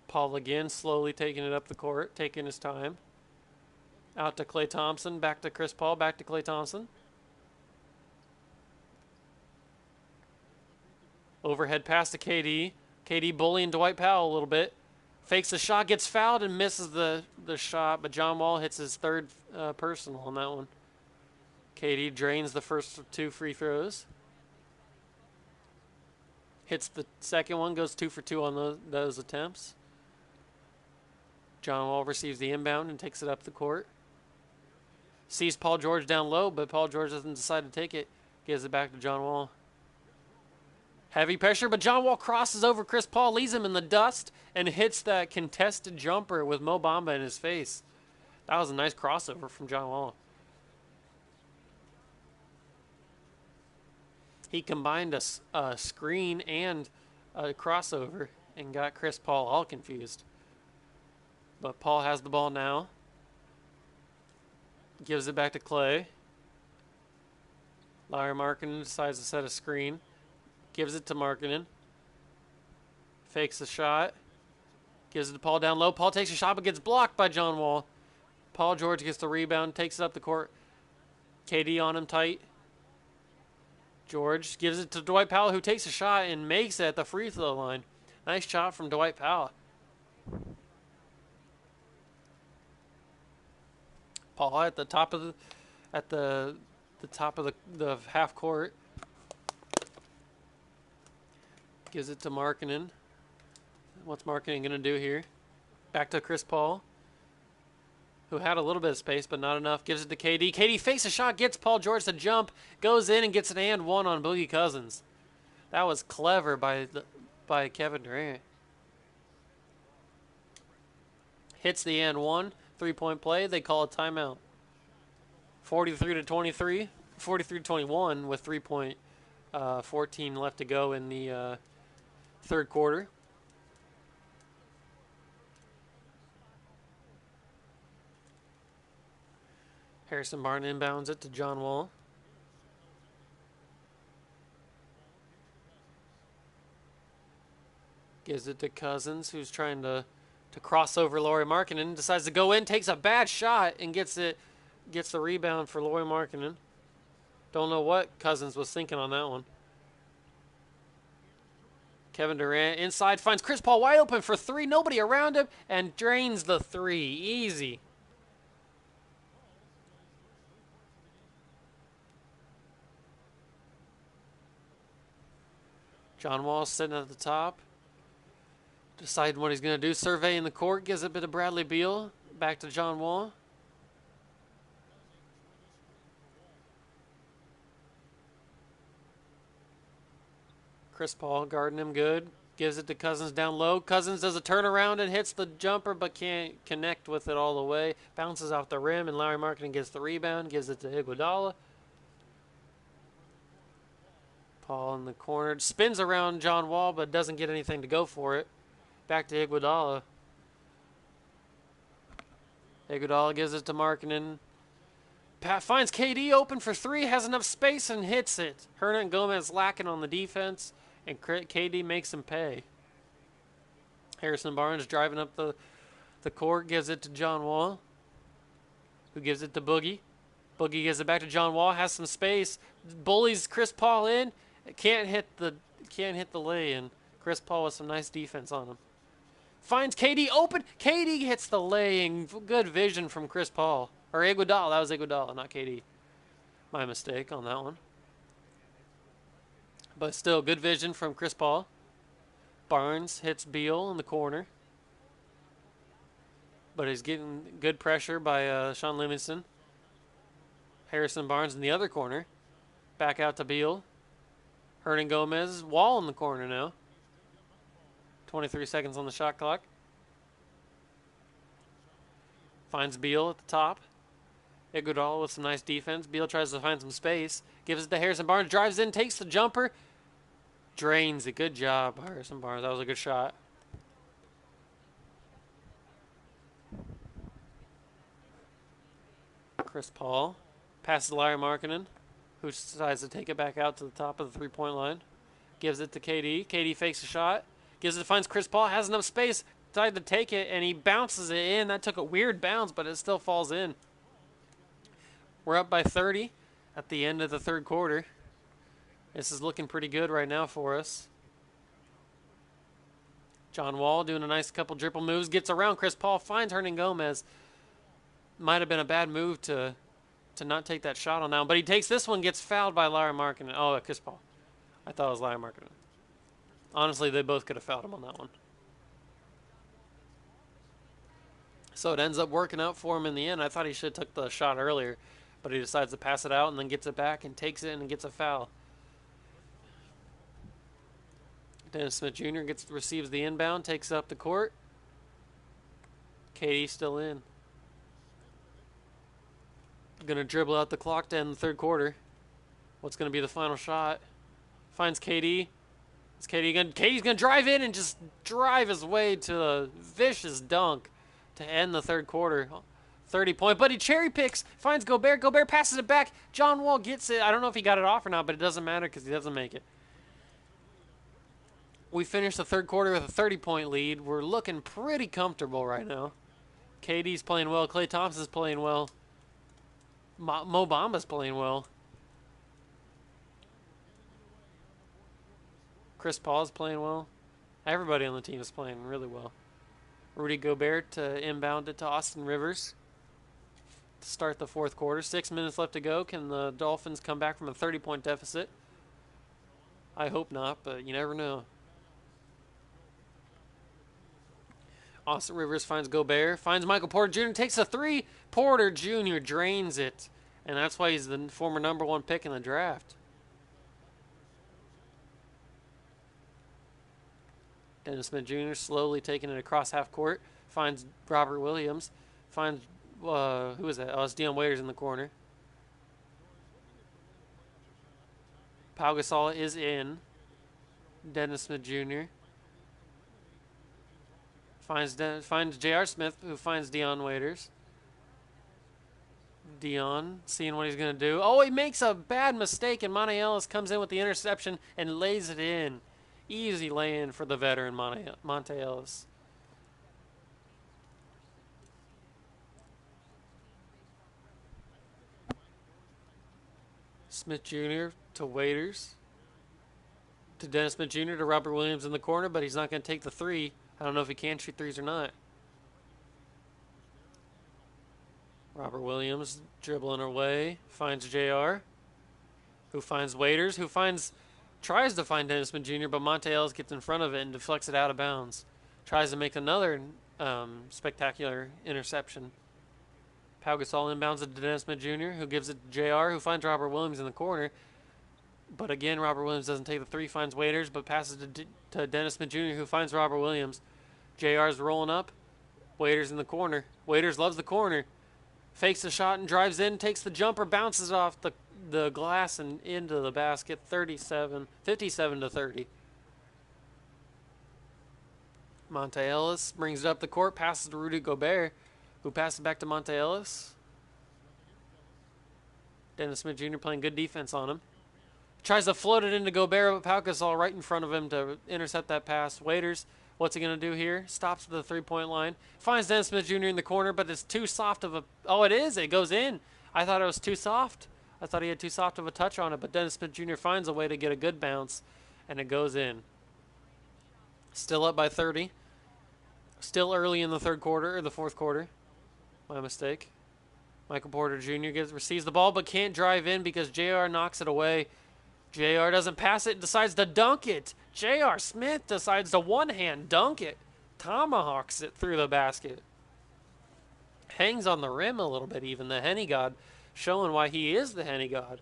Paul again, slowly taking it up the court, taking his time. Out to Klay Thompson, back to Chris Paul, back to Klay Thompson. Overhead pass to KD. KD bullying Dwight Powell a little bit. Fakes the shot, gets fouled, and misses the shot, but John Wall hits his third personal on that one. KD drains the first of 2 free throws. Hits the second one, goes 2 for 2 on those attempts. John Wall receives the inbound and takes it up the court. Sees Paul George down low, but Paul George doesn't decide to take it. Gives it back to John Wall. Heavy pressure, but John Wall crosses over Chris Paul, leaves him in the dust, and hits that contested jumper with Mo Bamba in his face. That was a nice crossover from John Wall. He combined a screen and a crossover and got Chris Paul all confused. But Paul has the ball now. Gives it back to Clay. Lauri Markkanen decides to set a screen. Gives it to Markkanen. Fakes the shot. Gives it to Paul down low. Paul takes a shot but gets blocked by John Wall. Paul George gets the rebound, takes it up the court. KD on him tight. George gives it to Dwight Powell, who takes a shot and makes it at the free throw line. Nice shot from Dwight Powell. Paul at the top of the half court. Gives it to Markkanen. What's Markkanen going to do here? Back to Chris Paul, who had a little bit of space but not enough. Gives it to KD. KD fakes a shot, gets Paul George to jump, goes in and gets an and one on Boogie Cousins. That was clever by Kevin Durant. Hits the and one. 3-point play. They call a timeout. 43-23. 43-21 with 3.14 left to go in the third quarter. Harrison Barnes inbounds it to John Wall. Gives it to Cousins, who's trying to cross over Lauri Markkanen. Decides to go in, takes a bad shot, and gets the rebound for Lauri Markkanen. Don't know what Cousins was thinking on that one. Kevin Durant inside finds Chris Paul wide open for 3. Nobody around him, and drains the 3. Easy. John Wall sitting at the top. Deciding what he's going to do. Surveying the court. Gives a bit of Bradley Beal. Back to John Wall. Chris Paul guarding him good. Gives it to Cousins down low. Cousins does a turnaround and hits the jumper but can't connect with it all the way. Bounces off the rim and Lauri Markkanen gets the rebound. Gives it to Iguodala. Paul in the corner. Spins around John Wall but doesn't get anything to go for it. Back to Iguodala. Iguodala gives it to Markkanen. Finds KD open for 3. Has enough space and hits it. Hernan Gomez lacking on the defense. And KD makes him pay. Harrison Barnes driving up the court. Gives it to John Wall, who gives it to Boogie. Boogie gives it back to John Wall. Has some space. Bullies Chris Paul in. Can't hit the lay-in. Chris Paul with some nice defense on him. Finds KD open. KD hits the lay-in. Good vision from Chris Paul. Or Iguodala. That was Iguodala, not KD. My mistake on that one. But still, good vision from Chris Paul. Barnes hits Beal in the corner. But he's getting good pressure by Sean Livingston. Harrison Barnes in the other corner. Back out to Beal. Hernan Gomez. Wall in the corner now. 23 seconds on the shot clock. Finds Beal at the top. Iguodala with some nice defense. Beal tries to find some space. Gives it to Harrison Barnes. Drives in, takes the jumper. Drains it. Good job, Harrison Barnes. That was a good shot. Chris Paul passes Larry Markkinen, who decides to take it back out to the top of the three-point line. Gives it to KD. KD fakes a shot. Gives it, finds Chris Paul. Has enough space. Decided to take it, and he bounces it in. That took a weird bounce, but it still falls in. We're up by 30 at the end of the third quarter. This is looking pretty good right now for us. John Wall doing a nice couple dribble moves. Gets around Chris Paul. Finds Hernan Gomez. Might have been a bad move to not take that shot on that, but he takes this one, gets fouled by Larry Markkinen. Oh, Chris Paul. I thought it was Larry Markkinen. Honestly, they both could have fouled him on that one. So it ends up working out for him in the end. I thought he should have took the shot earlier, but he decides to pass it out and then gets it back and takes it and gets a foul. Dennis Smith Jr. receives the inbound, takes up the court. KD still in. Gonna dribble out the clock to end the third quarter. What's gonna be the final shot? Finds KD. KD's gonna drive in and just drive his way to a vicious dunk to end the third quarter. 30-point, but he cherry picks. Finds Gobert. Gobert passes it back. John Wall gets it. I don't know if he got it off or not, but it doesn't matter because he doesn't make it. We finished the third quarter with a 30-point lead. We're looking pretty comfortable right now. KD's playing well. Klay Thompson's playing well. Mo Bamba's playing well. Chris Paul's playing well. Everybody on the team is playing really well. Rudy Gobert to inbound it to Austin Rivers to start the fourth quarter. 6 minutes left to go. Can the Dolphins come back from a 30-point deficit? I hope not, but you never know. Austin Rivers finds Gobert, finds Michael Porter Jr., takes a three. Porter Jr. drains it, and that's why he's the former number one pick in the draft. Dennis Smith Jr. slowly taking it across half court, finds Robert Williams, finds, who is that? Oh, it's Dion Waiters in the corner. Pau Gasol is in. Dennis Smith Jr. Finds J.R. Smith, who finds Dion Waiters. Dion, seeing what he's going to do. Oh, he makes a bad mistake, and Monte Ellis comes in with the interception and lays it in. Easy lay-in for the veteran Monte Ellis. Smith Jr. to Waiters. To Dennis Smith Jr. to Robert Williams in the corner, but he's not going to take the three. I don't know if he can shoot threes or not. Robert Williams dribbling away, finds JR, who finds Waiters, tries to find Dennis Smith Jr., but Monte Ellis gets in front of it and deflects it out of bounds. Tries to make another spectacular interception. Pau Gasol inbounds it to Dennis Smith Jr., who gives it to JR, who finds Robert Williams in the corner. But again, Robert Williams doesn't take the three, finds Waiters, but passes to Dennis Smith Jr., who finds Robert Williams. JR's rolling up. Waiters in the corner. Waiters loves the corner. Fakes the shot and drives in, takes the jumper, bounces off the glass and into the basket. 57 to 30. Monte Ellis brings it up the court, passes to Rudy Gobert, who passes back to Monte Ellis. Dennis Smith Jr. playing good defense on him. Tries to float it into Gobert, but Pau Gasol right in front of him to intercept that pass. Waiters, what's he going to do here? Stops at the three-point line. Finds Dennis Smith Jr. in the corner, but it's too soft of a... Oh, it is. It goes in. I thought it was too soft. I thought he had too soft of a touch on it, but Dennis Smith Jr. finds a way to get a good bounce, and it goes in. Still up by 30. Still early in the third quarter, or the fourth quarter. My mistake. Michael Porter Jr. receives the ball, but can't drive in because JR knocks it away. JR doesn't pass it, decides to dunk it. J.R. Smith decides to one-hand dunk it. Tomahawks it through the basket. Hangs on the rim a little bit even. The Henny God, showing why he is the Henny God.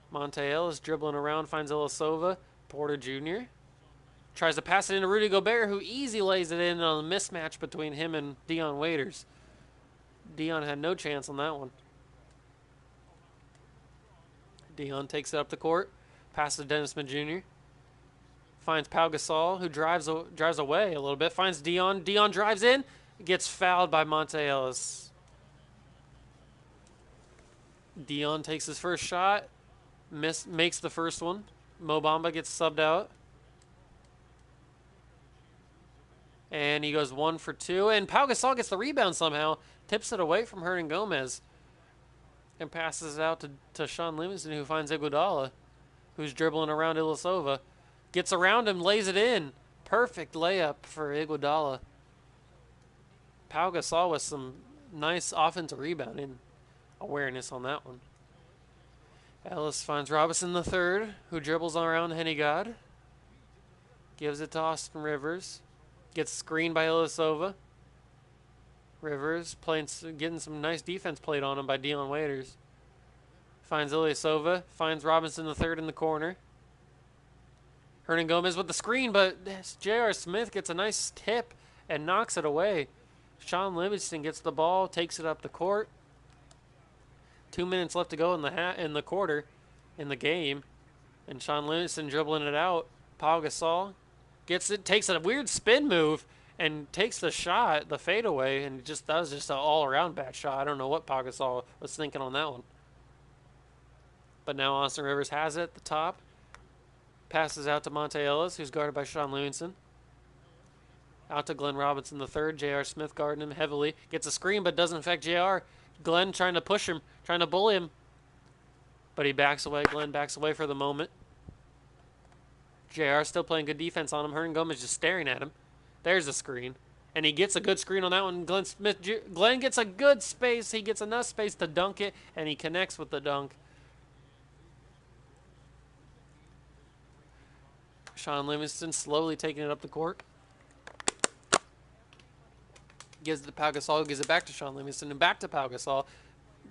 Monte Ellis dribbling around, finds Ilyasova. Porter Jr. Tries to pass it into Rudy Gobert, who easy lays it in on a mismatch between him and Dion Waiters. Dion had no chance on that one. Dion takes it up the court, passes to Dennis Smith Jr. Finds Pau Gasol, who drives away a little bit. Finds Dion. Dion drives in, gets fouled by Monte Ellis. Dion takes his first shot, makes the first one. Mo Bamba gets subbed out. And he goes 1 for 2. And Pau Gasol gets the rebound somehow. Tips it away from Hernangomez. And passes it out to Sean Livingston, who finds Iguodala, who's dribbling around Ilyasova. Gets around him, lays it in. Perfect layup for Iguodala. Pau Gasol with some nice offensive rebounding awareness on that one. Ellis finds Robinson III, who dribbles around Henigad. Gives it to Austin Rivers. Gets screened by Ilyasova. Rivers getting some nice defense played on him by Dion Waiters. Finds Ilyasova. Finds Robinson III in the corner. Hernangomez with the screen, but J.R. Smith gets a nice tip and knocks it away. Sean Livingston gets the ball, takes it up the court. 2 minutes left to go in the quarter, in the game. And Sean Livingston dribbling it out. Pau Gasol gets it, takes a weird spin move, and takes the shot, the fadeaway, and that was just an all-around bad shot. I don't know what Pau Gasol was thinking on that one. But now Austin Rivers has it at the top. Passes out to Monte Ellis, who's guarded by Sean Livingston. Out to Glenn Robinson III. J.R. Smith guarding him heavily. Gets a screen, but doesn't affect J.R. Glenn trying to push him, trying to bully him. But he backs away. Glenn backs away for the moment. J.R. still playing good defense on him. Hernangomez just staring at him. There's a screen. And he gets a good screen on that one. Glenn gets a good space. He gets enough space to dunk it, and he connects with the dunk. Sean Livingston slowly taking it up the court. Gives it to Pau Gasol, gives it back to Sean Livingston, and back to Pau Gasol.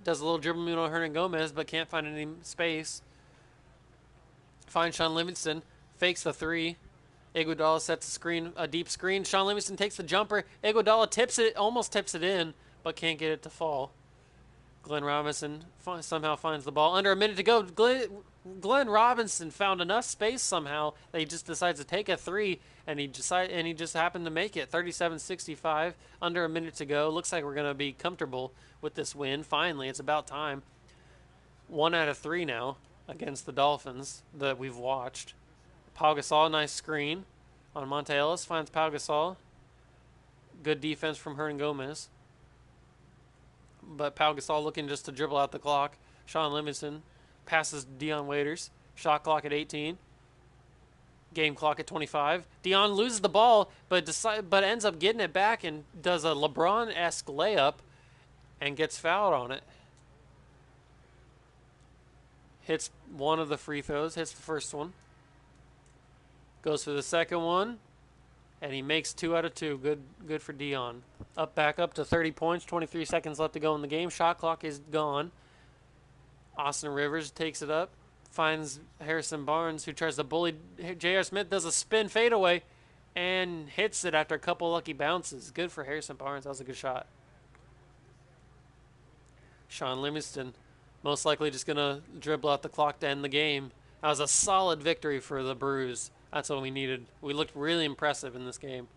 Does a little dribble move on Hernangomez, but can't find any space. Finds Sean Livingston, fakes the three. Iguodala sets a deep screen. Sean Livingston takes the jumper. Iguodala almost tips it in, but can't get it to fall. Glenn Robinson somehow finds the ball. Under a minute to go. Glenn Robinson found enough space somehow that he just decides to take a three, and he just happened to make it. 37-65. Under a minute to go. Looks like we're going to be comfortable with this win. Finally, it's about time. 1 out of 3 now against the Dolphins that we've watched. Pau Gasol, nice screen on Monte Ellis. Finds Pau Gasol. Good defense from Hernangomez. But Pau Gasol looking just to dribble out the clock. Sean Livingston passes Dion Waiters. Shot clock at 18. Game clock at 25. Dion loses the ball, but ends up getting it back and does a LeBron-esque layup and gets fouled on it. Hits one of the free throws. Hits the first one. Goes for the second one. And he makes 2 out of 2. Good for Dion. Back up to 30 points. 23 seconds left to go in the game. Shot clock is gone. Austin Rivers takes it up. Finds Harrison Barnes, who tries to bully J.R. Smith. Does a spin fadeaway and hits it after a couple lucky bounces. Good for Harrison Barnes. That was a good shot. Sean Livingston most likely just going to dribble out the clock to end the game. That was a solid victory for the Brews. That's what we needed. We looked really impressive in this game.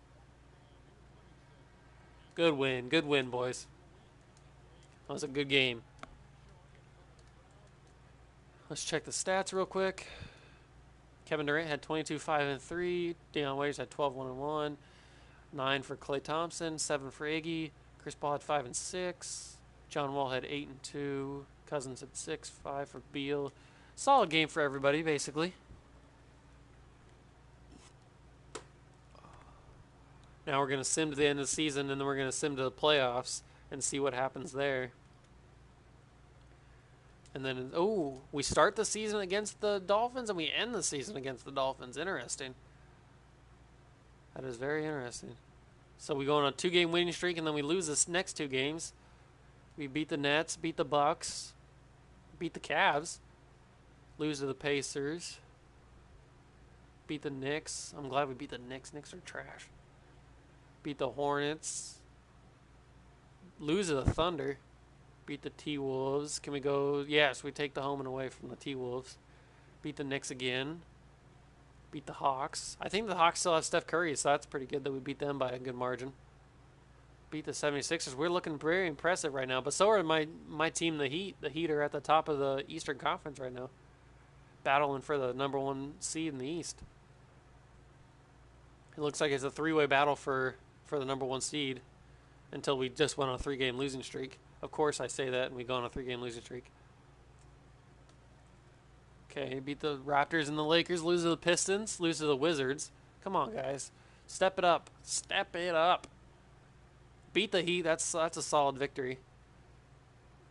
Good win, boys. That was a good game. Let's check the stats real quick. Kevin Durant had 22, 5, and 3. Dion Waiters had 12, 1, and 1. 9 for Klay Thompson, 7 for Iggy. Chris Paul had 5 and 6. John Wall had 8 and 2. Cousins had 6, 5 for Beal. Solid game for everybody, basically. Now we're going to sim to the end of the season, and then we're going to sim to the playoffs and see what happens there. And then, we start the season against the Dolphins, and we end the season against the Dolphins. Interesting. That is very interesting. So we go on a 2-game winning streak, and then we lose this next 2 games. We beat the Nets, beat the Bucks, beat the Cavs, lose to the Pacers. Beat the Knicks. I'm glad we beat the Knicks. Knicks are trash. Beat the Hornets. Lose to the Thunder. Beat the T-Wolves. Can we go? Yes, we take the home and away from the T-Wolves. Beat the Knicks again. Beat the Hawks. I think the Hawks still have Steph Curry, so that's pretty good that we beat them by a good margin. Beat the 76ers. We're looking very impressive right now, but so are my team, the Heat. The Heat are at the top of the Eastern Conference right now, battling for the number 1 seed in the East. It looks like it's a three-way battle for the number 1 seed until we just went on a 3-game losing streak. Of course I say that, and we go on a 3-game losing streak. Okay, beat the Raptors and the Lakers, lose to the Pistons, lose to the Wizards. Come on, guys. Step it up. Step it up. Beat the Heat. That's a solid victory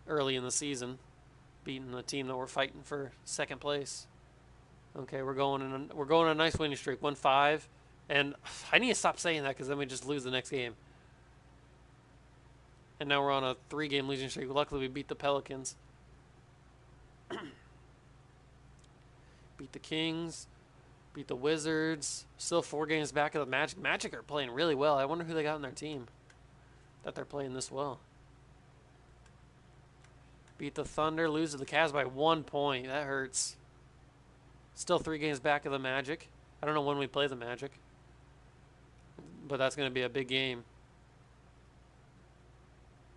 early in the season, beating the team that we're fighting for second place. Okay, we're going a nice winning streak, 1-5, and I need to stop saying that because then we just lose the next game. And now we're on a 3-game losing streak. Luckily, we beat the Pelicans. Beat the Kings. Beat the Wizards. Still 4 games back of the Magic. Magic are playing really well. I wonder who they got on their team that they're playing this well. Beat the Thunder. Lose to the Cavs by 1 point. That hurts. Still 3 games back of the Magic. I don't know when we play the Magic, but that's going to be a big game.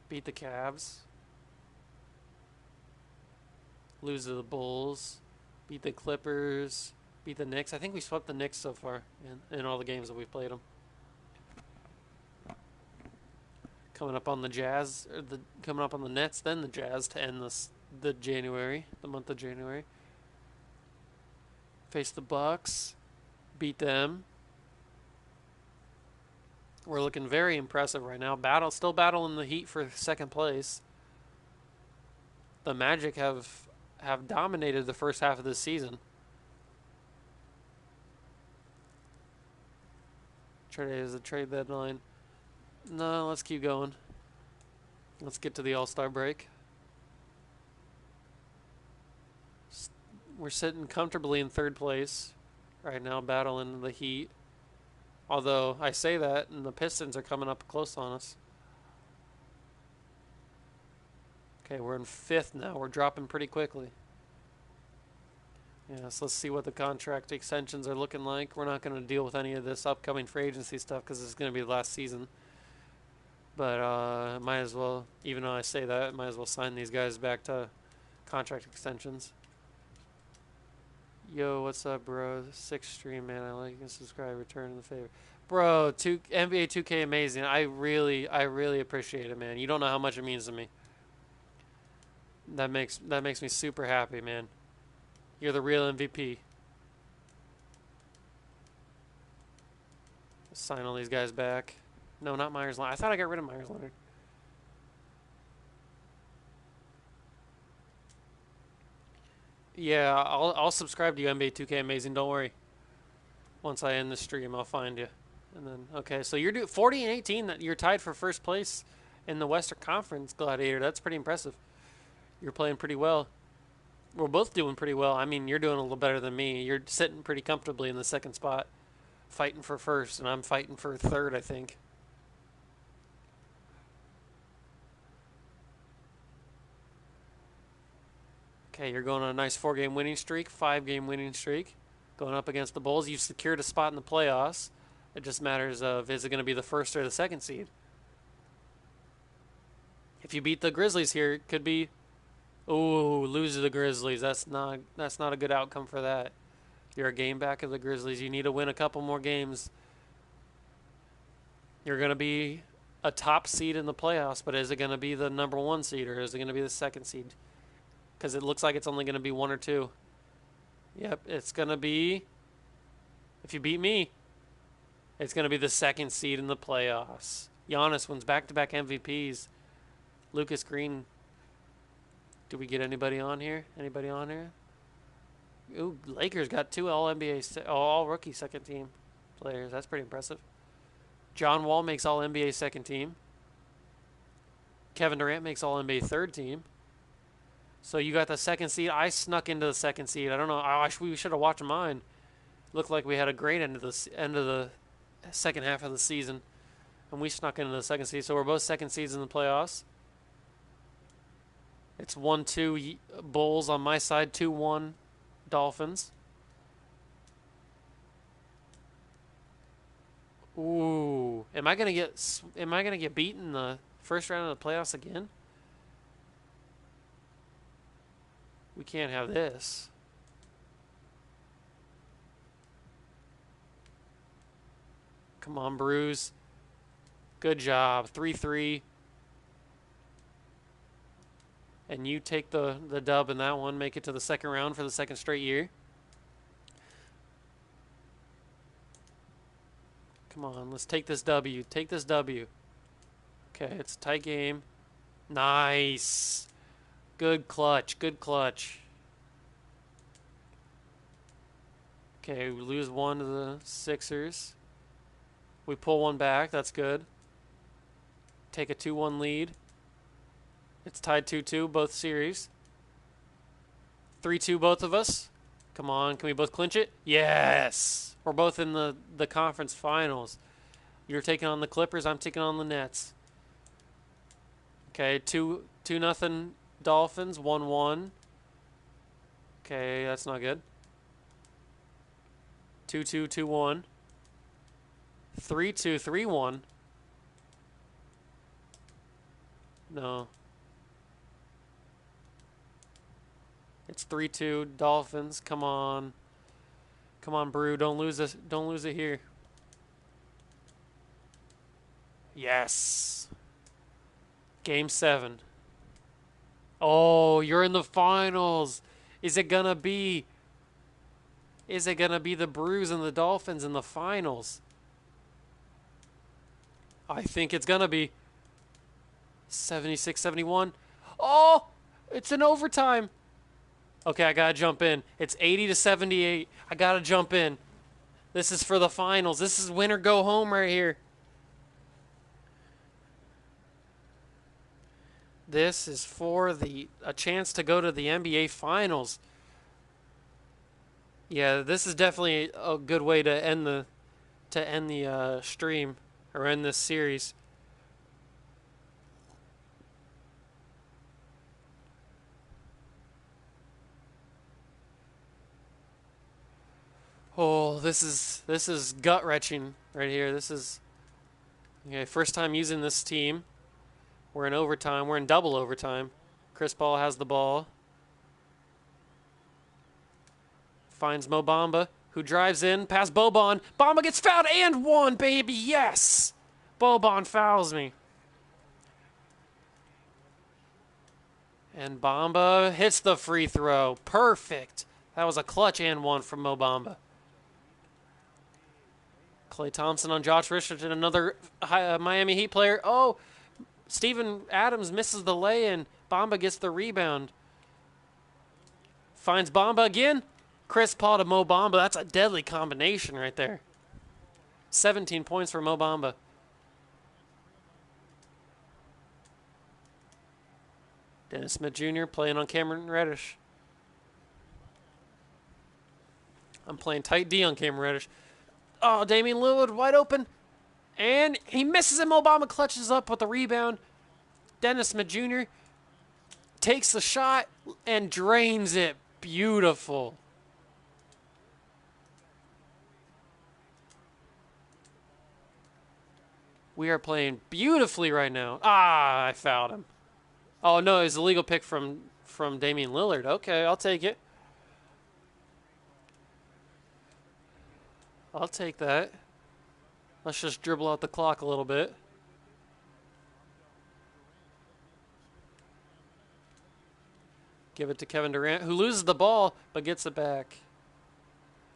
Beat the Cavs. Lose to the Bulls. Beat the Clippers. Beat the Knicks. I think we swept the Knicks so far in all the games that we've played them. Coming up on the Jazz, coming up on the Nets, then the Jazz to end the month of January. Face the Bucks. Beat them. We're looking very impressive right now. Still battling the Heat for second place. The Magic have dominated the first half of this season. Today is a trade deadline. No, let's keep going. Let's get to the All-Star break. We're sitting comfortably in third place right now, battling the Heat. Although I say that, and the Pistons are coming up close on us. Okay, we're in 5th now. We're dropping pretty quickly. Yeah, so let's see what the contract extensions are looking like. We're not going to deal with any of this upcoming free agency stuff because it's going to be the last season. But might as well, even though I say that, might as well sign these guys back to contract extensions. Yo, what's up, bro? 6th stream, man. I like and subscribe. Return the favor, bro. NBA 2K amazing. I really appreciate it, man. You don't know how much it means to me. That makes me super happy, man. You're the real MVP. Sign all these guys back. No, not Myers Leonard. I thought I got rid of Myers Leonard. Yeah, I'll subscribe to you, NBA 2K Amazing. Don't worry. Once I end the stream, I'll find you. And then, okay, so you're 40 and 18. You're tied for first place in the Western Conference, Gladiator. That's pretty impressive. You're playing pretty well. We're both doing pretty well. I mean, you're doing a little better than me. You're sitting pretty comfortably in the 2nd spot, fighting for 1st, and I'm fighting for 3rd, I think. Okay, you're going on a nice 4-game winning streak, 5-game winning streak, going up against the Bulls. You've secured a spot in the playoffs. It just matters of is it going to be the 1st or the 2nd seed. If you beat the Grizzlies here, it could be, lose to the Grizzlies. That's not a good outcome for that. You're a game back of the Grizzlies. You need to win a couple more games. You're going to be a top seed in the playoffs, but is it going to be the number 1 seed or is it going to be the 2nd seed? Because it looks like it's only going to be 1 or 2. Yep, it's going to be, if you beat me, it's going to be the 2nd seed in the playoffs. Giannis wins back-to-back MVPs. Lucas Green. Do we get anybody on here? Anybody on here? Ooh, Lakers got 2 All-NBA, all-rookie second-team players. That's pretty impressive. John Wall makes All-NBA second team. Kevin Durant makes All-NBA third team. So you got the 2nd seed. I snuck into the 2nd seed. I don't know. We should have watched mine. Looked like we had a great end of the second half of the season, and we snuck into the second seed. So we're both second seeds in the playoffs. It's 1-2 Bulls on my side, 2-1 Dolphins. Ooh, am I gonna get beat in the first round of the playoffs again? We can't have this. Come on, Bruce. Good job. 3-3. And you take the dub in that one, make it to the second round for the second straight year. Come on, let's take this W. Take this W. Okay, it's a tight game. Nice. Good clutch. Good clutch. Okay, we lose one to the Sixers. We pull one back. That's good. Take a 2-1 lead. It's tied 2-2, both series. 3-2, both of us. Come on, can we both clinch it? Yes! We're both in the conference finals. You're taking on the Clippers, I'm taking on the Nets. Okay, 2-0 Dolphins, 1-1. Okay, that's not good. 2-2, 2-1. 3-2, 3-1. No. It's 3-2 Dolphins. Come on. Come on, Brew. Don't lose this. Don't lose it here. Yes. Game 7. Oh, you're in the finals. Is it gonna be the Brews and the Dolphins in the finals? I think it's gonna be 76-71. Oh, it's an overtime. Okay, I gotta jump in. It's 80-78. I gotta jump in. This is for the finals. This is win or go home right here. This is for a chance to go to the NBA finals. Yeah, this is definitely a good way to end the stream or end this series. Oh, this is gut wrenching right here. This is okay. First time using this team. We're in overtime. We're in double overtime. Chris Paul has the ball. Finds Mo Bamba, who drives in past Boban. Bamba gets fouled and one, baby. Yes, Boban fouls me. And Bamba hits the free throw. Perfect. That was a clutch and one from Mo Bamba. Klay Thompson on Josh Richardson, another Miami Heat player. Oh, Steven Adams misses the lay-in. Bamba gets the rebound. Finds Bamba again. Chris Paul to Mo Bamba. That's a deadly combination right there. 17 points for Mo Bamba. Dennis Smith Jr. playing on Cameron Reddish. I'm playing tight D on Cameron Reddish. Oh, Damian Lillard wide open. And he misses him. Obama clutches up with the rebound. Dennis Smith Jr. takes the shot and drains it. Beautiful. We are playing beautifully right now. Ah, I fouled him. Oh, no, it's a legal pick from Damian Lillard. Okay, I'll take it. I'll take that. Let's just dribble out the clock a little bit. Give it to Kevin Durant, who loses the ball but gets it back.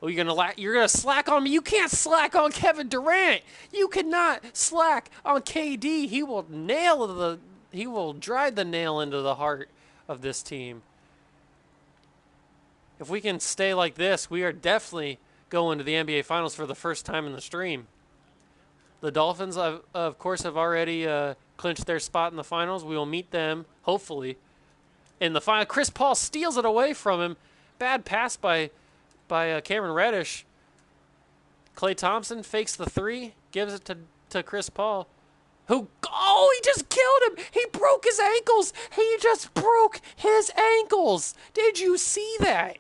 Oh, you're gonna slack on me? You can't slack on Kevin Durant. You cannot slack on KD. He will drive the nail into the heart of this team. If we can stay like this, we are definitely going to the NBA Finals for the first time in the stream. The Dolphins, of course, have already clinched their spot in the finals. We will meet them, hopefully, in the final. Chris Paul steals it away from him. Bad pass by Cameron Reddish. Klay Thompson fakes the three, gives it to Chris Paul. Oh, he just killed him. He broke his ankles. He just broke his ankles. Did you see that?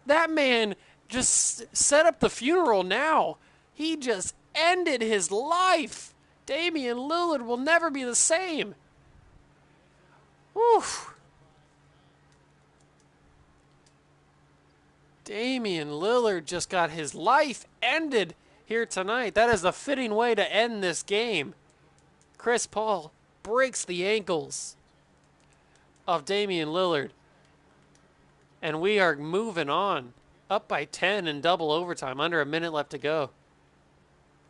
That man just set up the funeral now. He just ended his life. Damian Lillard will never be the same. Oof. Damian Lillard just got his life ended here tonight. That is a fitting way to end this game. Chris Paul breaks the ankles of Damian Lillard. And we are moving on. Up by 10 in double overtime. Under a minute left to go.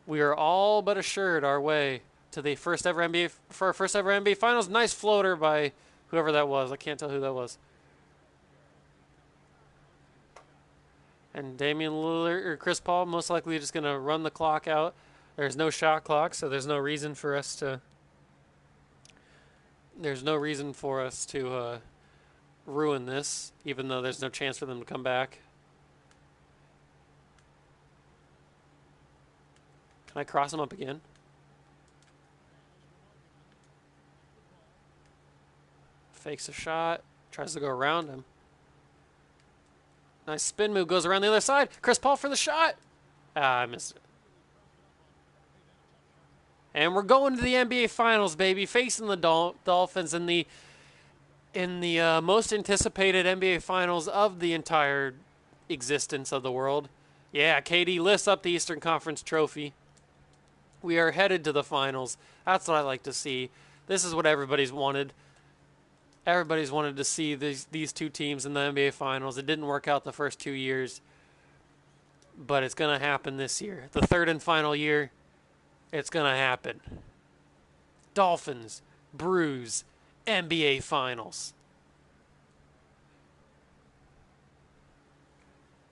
We are all but assured our way to the first ever NBA Finals. Nice floater by whoever that was. I can't tell who that was. And Damian Lillard or Chris Paul most likely just going to run the clock out. There's no shot clock, so there's no reason for us to. There's no reason for us to ruin this, even though there's no chance for them to come back. Can I cross him up again? Fakes a shot, tries to go around him. Nice spin move, goes around the other side. Chris Paul for the shot. I missed it. And we're going to the NBA Finals, baby, facing the Dolphins in the most anticipated NBA Finals of the entire existence of the world. Yeah, KD lifts up the Eastern Conference trophy. We are headed to the finals. That's what I like to see. This is what everybody's wanted. Everybody's wanted to see these two teams in the NBA Finals. It didn't work out the first 2 years, but it's going to happen this year. The third and final year, it's going to happen. Dolphins, Brews, NBA Finals.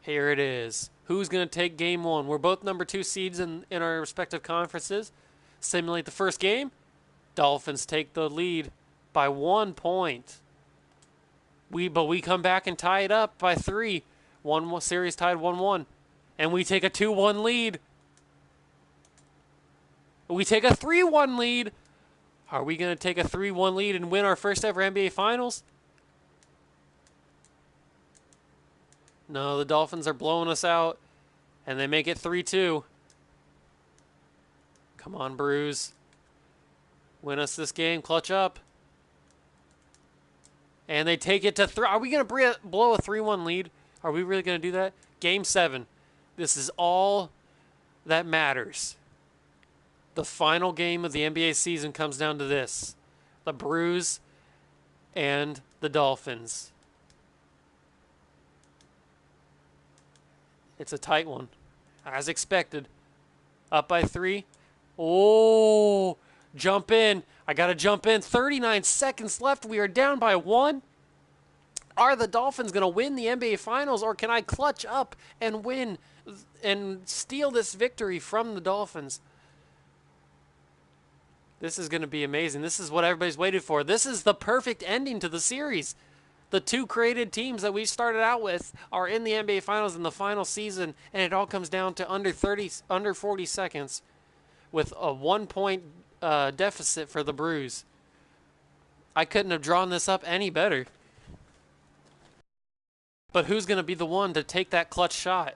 Here it is. Who's going to take game one? We're both number 2 seeds in our respective conferences. Simulate the first game. Dolphins take the lead by 1 point. But we come back and tie it up by 3. One series tied 1-1. And we take a 2-1 lead. We take a 3-1 lead. Are we going to take a 3-1 lead and win our first ever NBA Finals? No, the Dolphins are blowing us out. And they make it 3-2. Come on, Brews. Win us this game. Clutch up. And they take it to 3. Are we going to blow a 3-1 lead? Are we really going to do that? Game 7. This is all that matters. The final game of the NBA season comes down to this. The Brews and the Dolphins. It's a tight one. As expected. Up by 3. Oh, jump in. I got to jump in. 39 seconds left. We are down by 1. Are the Dolphins going to win the NBA Finals, or can I clutch up and win and steal this victory from the Dolphins? This is going to be amazing. This is what everybody's waited for. This is the perfect ending to the series. The 2 created teams that we started out with are in the NBA Finals in the final season, and it all comes down to under 40 seconds with a 1-point deficit for the Brews. I couldn't have drawn this up any better. But who's going to be the one to take that clutch shot?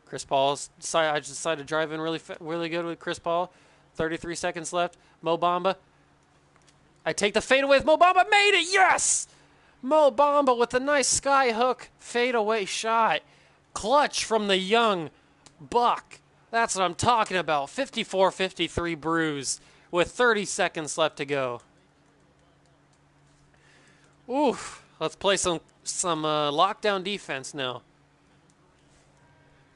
Chris Paul. I just decided to drive in really good with Chris Paul. 33 seconds left. Mo Bamba. I take the fadeaway with Mo Bamba. Made it. Yes! Mo Bamba with a nice sky hook fadeaway shot. Clutch from the young buck. That's what I'm talking about. 54-53 Brews with 30 seconds left to go. Oof. Let's play some lockdown defense now.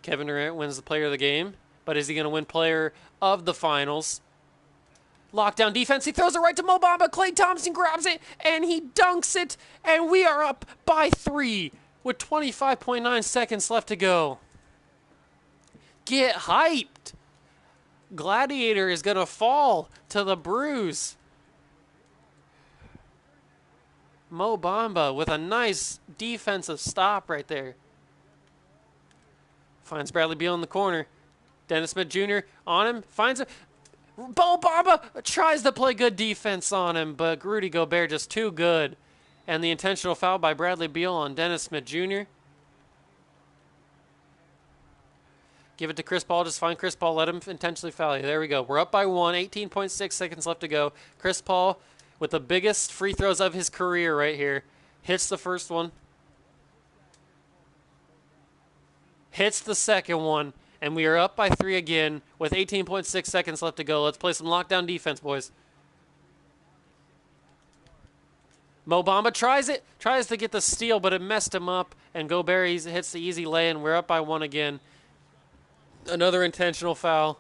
Kevin Durant wins the player of the game, but is he going to win player of the finals? Lockdown defense. He throws it right to Mo Bamba. Klay Thompson grabs it, and he dunks it, and we are up by 3 with 25.9 seconds left to go. Get hyped. Gladiator is going to fall to the Brews. Mo Bamba with a nice defensive stop right there. Finds Bradley Beal in the corner. Dennis Smith Jr. on him. Finds him. Mo Bamba tries to play good defense on him, but Rudy Gobert just too good. And the intentional foul by Bradley Beal on Dennis Smith Jr. Give it to Chris Paul. Just find Chris Paul. Let him intentionally foul you. There we go. We're up by 1. 18.6 seconds left to go. Chris Paul with the biggest free throws of his career right here. Hits the first one. Hits the second one. And we are up by 3 again with 18.6 seconds left to go. Let's play some lockdown defense, boys. Mo Bamba tries to get the steal, but it messed him up. And Gobert hits the easy lay, and we're up by 1 again. Another intentional foul.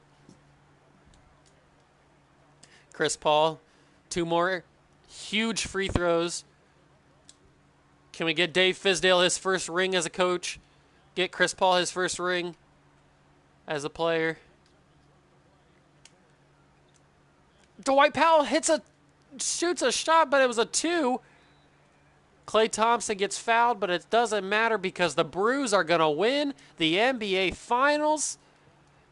Chris Paul, 2 more huge free throws. Can we get Dave Fizdale his first ring as a coach? Get Chris Paul his first ring as a player. Dwight Powell shoots a shot, but it was a 2. Klay Thompson gets fouled, but it doesn't matter because the Brews are going to win the NBA Finals,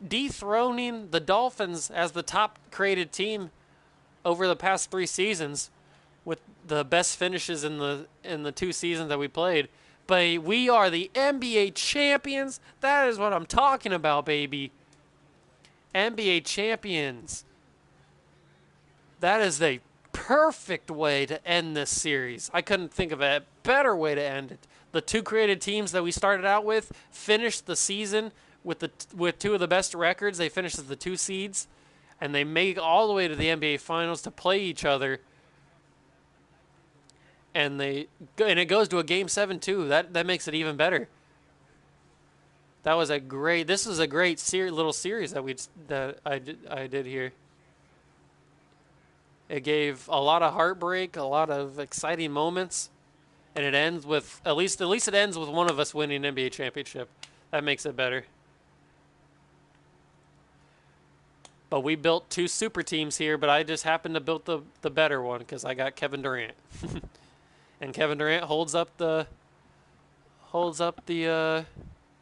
dethroning the Dolphins as the top created team over the past 3 seasons with the best finishes in the 2 seasons that we played. But we are the NBA champions. That is what I'm talking about, baby. NBA champions. That is the perfect way to end this series. I couldn't think of a better way to end it. The 2 created teams that we started out with finished the season with 2 of the best records. They finished as the 2 seeds, and they make all the way to the NBA Finals to play each other. And it goes to a Game 7 too. That makes it even better. This was a great little series that I did here. It gave a lot of heartbreak, a lot of exciting moments, and it ends with at least it ends with one of us winning an NBA championship. That makes it better. But we built 2 super teams here, but I just happened to build the better one because I got Kevin Durant. And Kevin Durant holds up the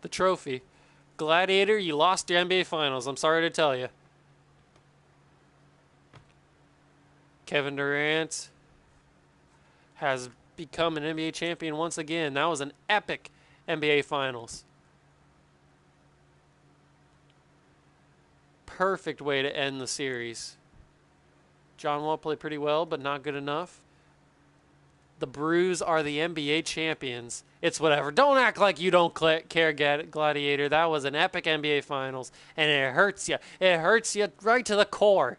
trophy. Gladiator, you lost the NBA Finals. I'm sorry to tell you. Kevin Durant has become an NBA champion once again. That was an epic NBA Finals. Perfect way to end the series. John Wall played pretty well, but not good enough. The Brews are the NBA champions. It's whatever. Don't act like you don't care, Gladiator. That was an epic NBA Finals, and it hurts you. It hurts you right to the core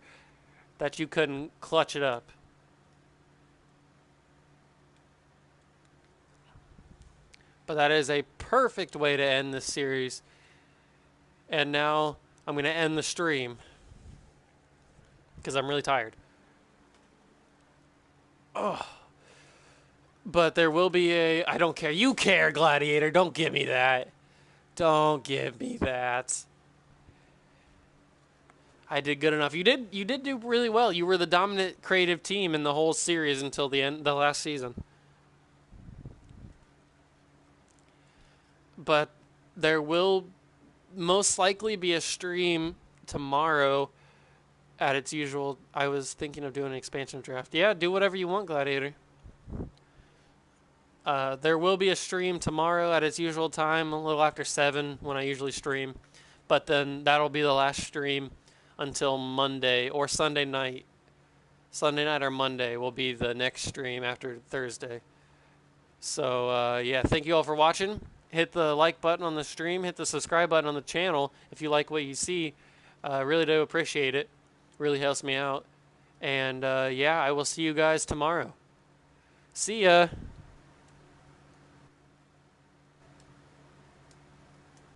that you couldn't clutch it up. But that is a perfect way to end this series. And now I'm going to end the stream because I'm really tired. Oh. But there will be I don't care. You care, Gladiator. Don't give me that. Don't give me that. I did good enough. You did do really well. You were the dominant creative team in the whole series until the last season. But there will most likely be a stream tomorrow at its usual. I was thinking of doing an expansion draft. Yeah, do whatever you want, Gladiator. There will be a stream tomorrow at its usual time, a little after 7 when I usually stream. But then that'll be the last stream until Monday or Sunday night. Sunday night or Monday will be the next stream after Thursday. So, yeah, thank you all for watching. Hit the like button on the stream. Hit the subscribe button on the channel if you like what you see. Really do appreciate it. Really helps me out. And, yeah, I will see you guys tomorrow. See ya.